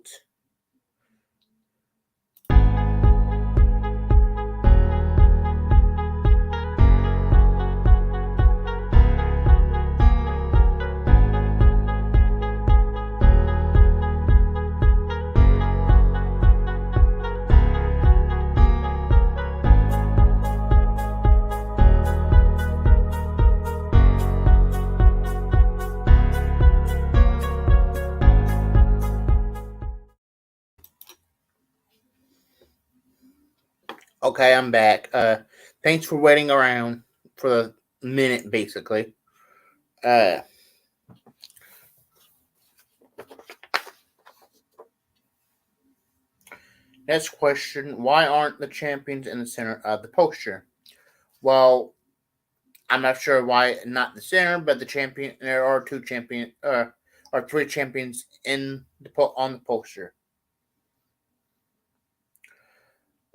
Okay, I'm back. Thanks for waiting around for a minute, basically. Next question: why aren't the champions in the center of the poster? Well, I'm not sure why not the center, but the champion. There are or three champions on the poster.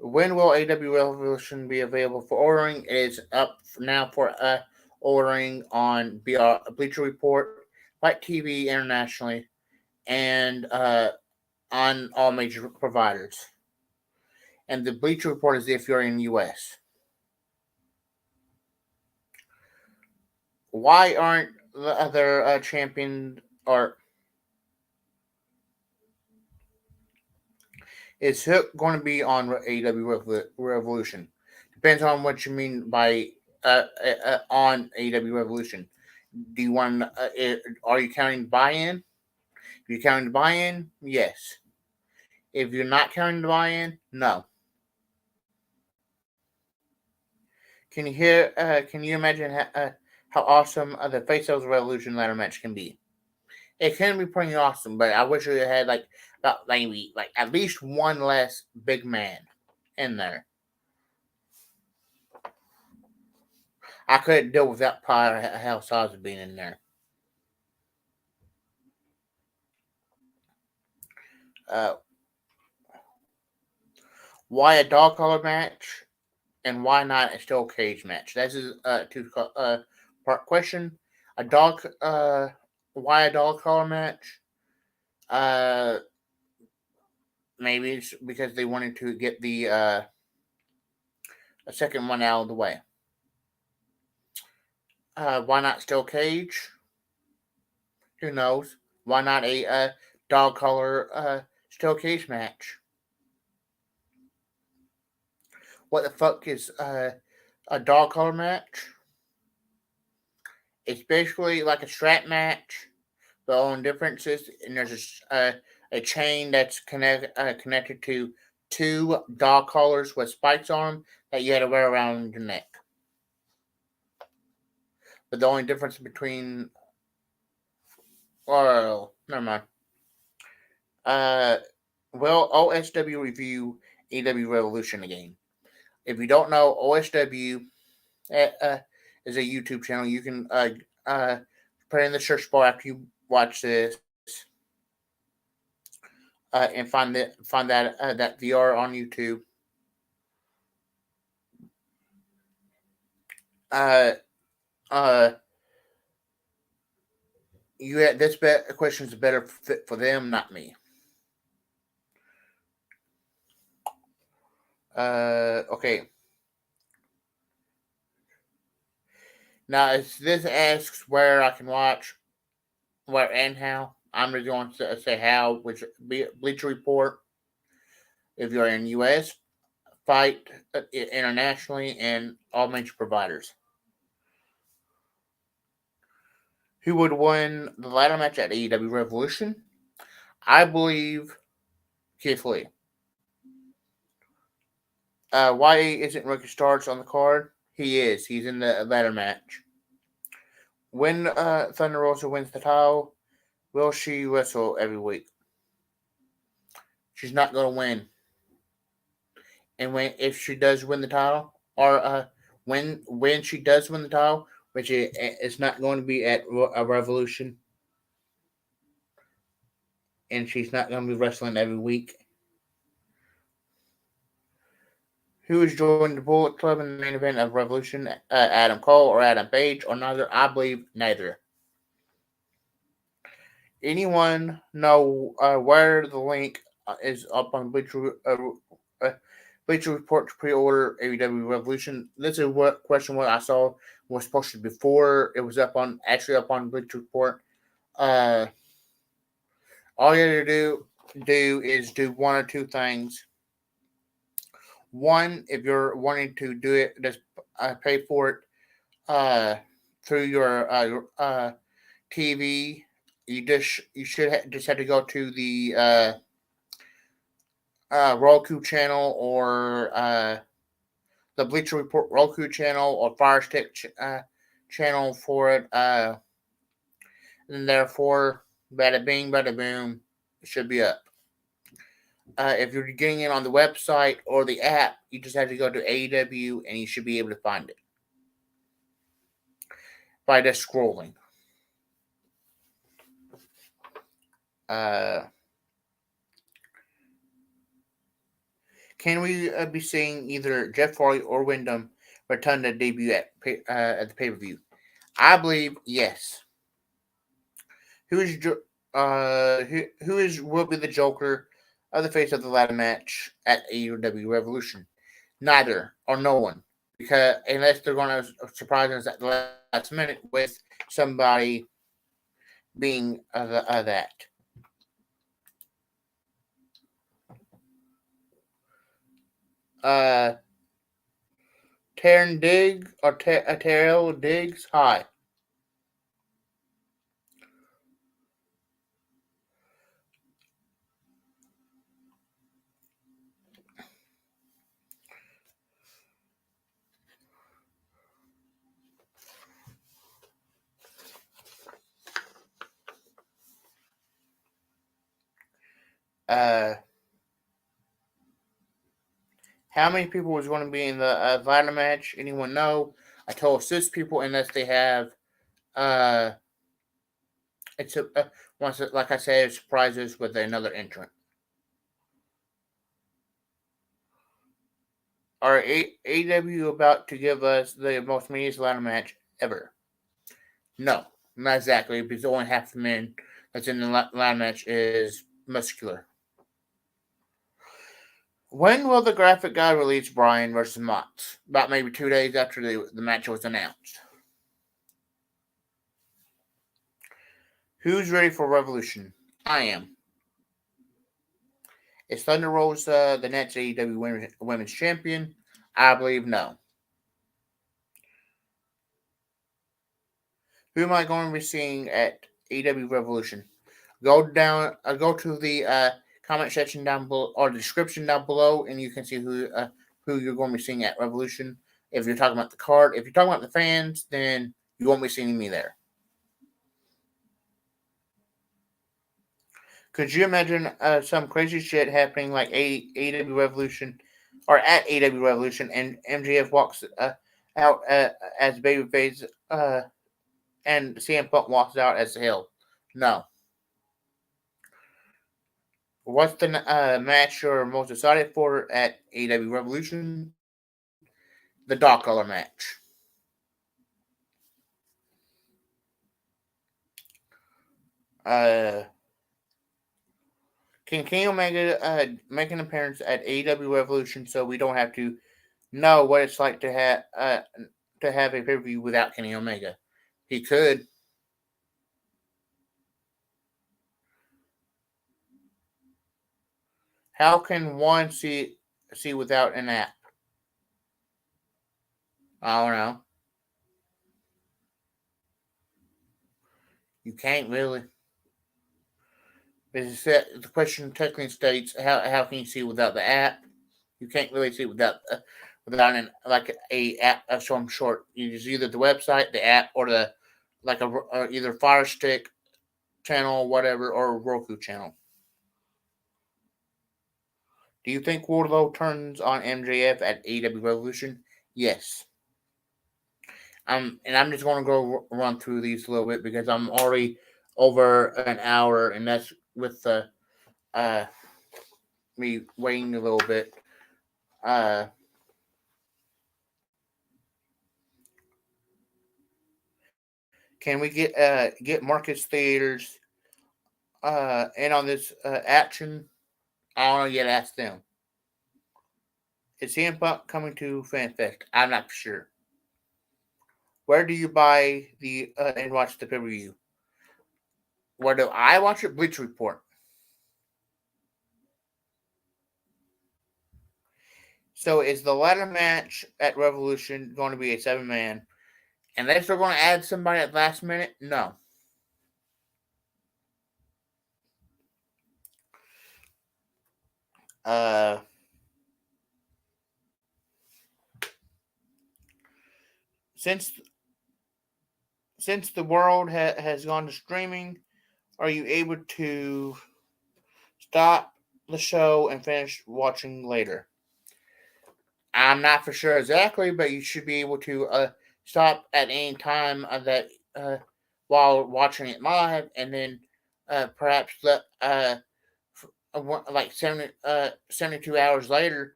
When will AEW Revolution be available for ordering? It is up now for ordering on Bleacher Report, Fight TV internationally, and on all major providers. And the Bleacher Report is if you're in the U.S. Why aren't the other champion or is Hook going to be on AEW Revolution? Depends on what you mean by on AEW Revolution. Do you want? Are you counting buy-in? If you're counting buy-in, yes. If you're not counting buy-in, no. Can you hear? Can you imagine how awesome the Face of Revolution ladder match can be? It can be pretty awesome, but I wish it had about maybe at least one less big man in there. I couldn't deal with that powerhouse Ozzy being in there. Uh, why a dog collar match and why not a steel cage match? That's a two-part question. A dog. Why a dog collar match? Uh, Maybe it's because they wanted to get the a second one out of the way. Why not steel cage? Who knows? Why not a dog collar steel cage match? What the fuck is a dog collar match? It's basically like a strap match. The only difference is, and there's a chain that's connected to two dog collars with spikes on them that you had to wear around your neck. But the only difference between, well, never mind. Will OSW review AEW Revolution again? If you don't know, OSW is a YouTube channel. You can put in the search bar after you watch this and find that VR on YouTube. This question is a better fit for them, not me. Okay. Now, if this asks where I can watch, where and how, I'm just going to say how, which Bleacher Report, if you're in U.S., Fight internationally, and all major providers. Who would win the ladder match at AEW Revolution? I believe Keith Lee. Why isn't Ricky Starks on the card? He is. He's in the ladder match. When Thunder Rosa wins the title, will she wrestle every week? She's not going to win. And if she does win the title, or when she does win the title, which it's not going to be at a Revolution, and she's not going to be wrestling every week. Who is joining the Bullet Club in the main event of Revolution? Adam Cole or Adam Page, or neither? I believe neither. Anyone know where the link is up on Bleacher Report to pre-order AEW Revolution? This is what question what I saw was posted before it was up on Bleacher Report. All you have to do is do one or two things. One, if you're wanting to do it, just pay for it through your TV. You should just have to go to the Roku channel or the Bleacher Report Roku channel or Fire Stick channel for it. And therefore, bada bing, bada boom, it should be up. If you're getting it on the website or the app, you just have to go to AEW and you should be able to find it by just scrolling. Can we be seeing either Jeff Farley or Wyndham return to debut at the pay-per-view? I believe yes. Who will be the Joker of the face of the ladder match at AEW Revolution? Neither or no one, because unless they're going to surprise us at the last minute with somebody being that. Taryn Diggs or Terrell Diggs, hi. How many people was going to be in the ladder match? Anyone know? I told 6 people unless they have it's once like I said, surprises with another entrant. Are AEW about to give us the most meaningless ladder match ever? No, not exactly, because only half the men that's in the ladder match is muscular. When will the graphic guide release Bryan versus Mox? About maybe 2 days after the match was announced. Who's ready for Revolution? I am. Is Thunder Rosa the next AEW Women's Champion? I believe no. Who am I going to be seeing at AEW Revolution? Go to the comment section down below or the description down below, and you can see who you're going to be seeing at Revolution. If you're talking about the card, if you're talking about the fans, then you won't be seeing me there. Could you imagine some crazy shit happening like AEW Revolution or at AEW Revolution, and MJF walks out as babyface, and CM Punk walks out as heel? No. What's the match you're most excited for at AEW Revolution? The Dog Collar match. Can Kenny Omega make an appearance at AEW Revolution so we don't have to know what it's like to have a pay-per-view without Kenny Omega? He could. How can one see without an app? I don't know. You can't really. The question technically states, how can you see without the app? You can't really see without an a app of some sort. You use either the website, the app, or the either Fire Stick channel, whatever, or Roku channel. Do you think Wardlow turns on MJF at AEW Revolution? Yes. And I'm just going to go run through these a little bit because I'm already over an hour, and that's with me waiting a little bit. Can we get Marcus Theaters in on this action? I don't know yet. Ask them. Is CM Punk coming to FanFest? I'm not sure. Where do you buy the and watch the pay-per-view? Where do I watch it? Bleach Report. So is the ladder match at Revolution going to be a 7-man? Unless they're going to add somebody at last minute? No. since the world has gone to streaming, are you able to stop the show and finish watching later? I'm not for sure exactly, but you should be able to stop at any time that while watching it live, and then perhaps let like 72 hours later,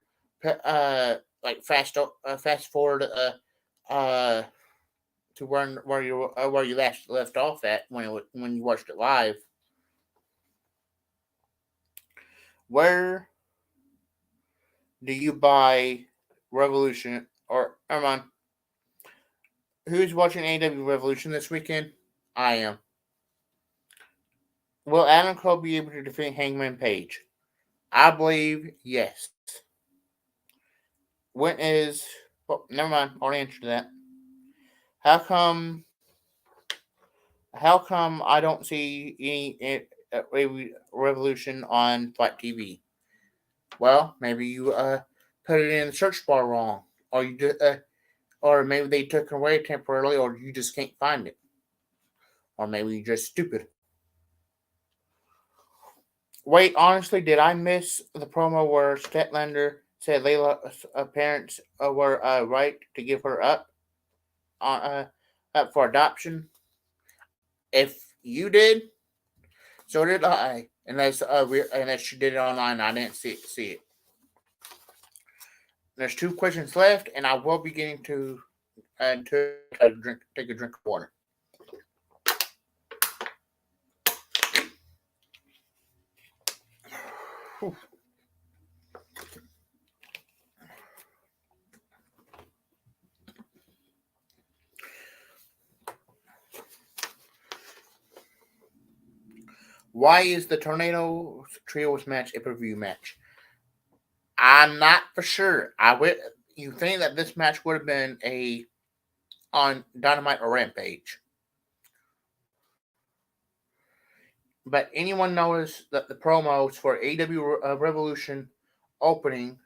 like fast forward uh, to where you left off at when you watched it live. Where do you buy Revolution or come on? Who's watching AEW Revolution this weekend? I am. Will Adam Cole be able to defeat Hangman Page? I believe yes. When is? Well, never mind. Already answered that. How come? How come I don't see any Revolution on Fight TV? Well, maybe you put it in the search bar wrong, or or maybe they took it away temporarily, or you just can't find it, or maybe you're just stupid. Wait, honestly, did I miss the promo where Statlander said Layla's parents were right to give her up for adoption? If you did, so did I. Unless she did it online, I didn't see it. There's 2 questions left, and I will be getting to take a drink of water. Whew. Why is the Tornado Trios match a preview match? I'm not for sure. You think that this match would have been on Dynamite or Rampage? But anyone knows that the promos for AEW Revolution opening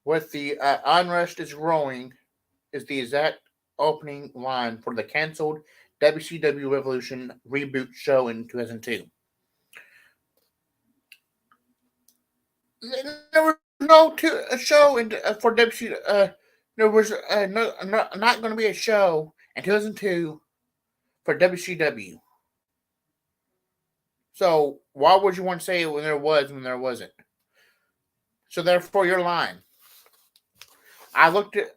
with the unrest is growing is the exact opening line for the canceled WCW Revolution reboot show in 2002. There was no show for WCW. There was not going to be a show in 2002 for WCW. So why would you want to say it when there wasn't? So therefore, you're lying. I looked it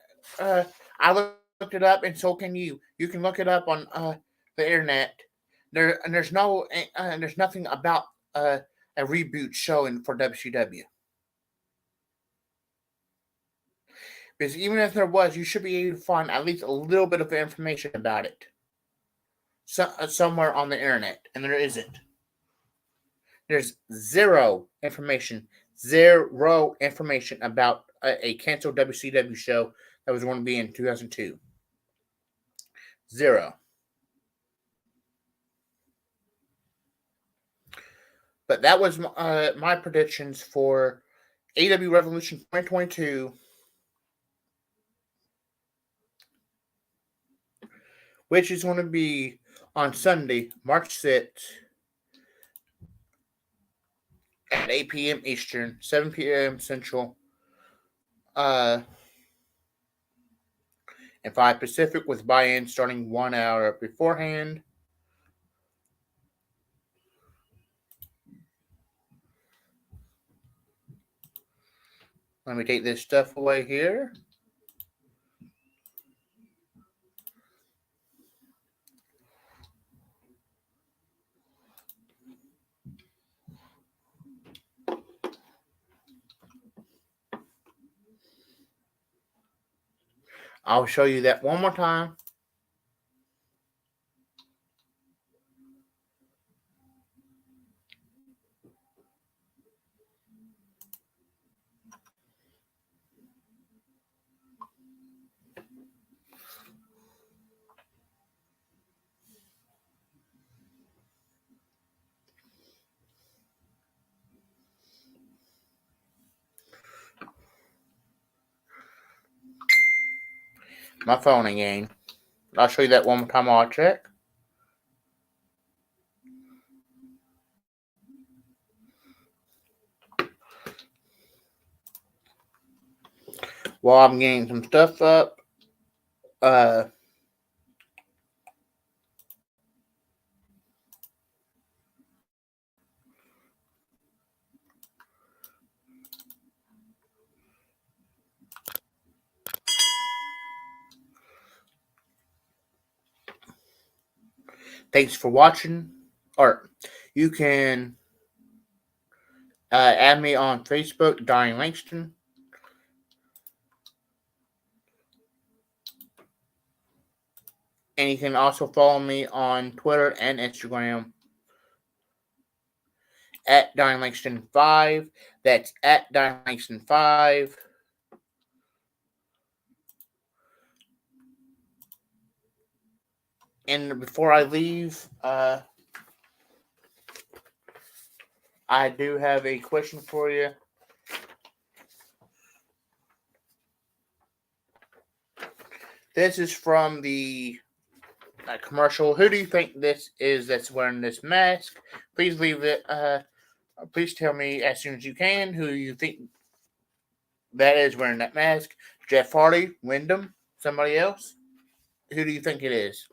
up, and so can you. You can look it up on the internet. There's nothing about a reboot showing for WCW. Because even if there was, you should be able to find at least a little bit of information about it somewhere on the internet, and there isn't. There's zero information about a canceled WCW show that was going to be in 2002. Zero. But that was my predictions for AEW Revolution 2022, which is going to be on Sunday, March 6th at 8 p.m. Eastern, 7 p.m. Central, and 5 Pacific, with buy-in starting 1 hour beforehand. Let me take this stuff away here. I'll show you that one more time. My phone again. I'll show you that one more time while I check. While I'm getting some stuff up, thanks for watching. Or you can add me on Facebook, Donnie Langston. And you can also follow me on Twitter and Instagram at Donnie Langston 5. That's at Donnie Langston 5. And before I leave, I do have a question for you. This is from the commercial. Who do you think this is that's wearing this mask? Please leave it. Please tell me as soon as you can who you think that is wearing that mask. Jeff Hardy, Wyndham, somebody else? Who do you think it is?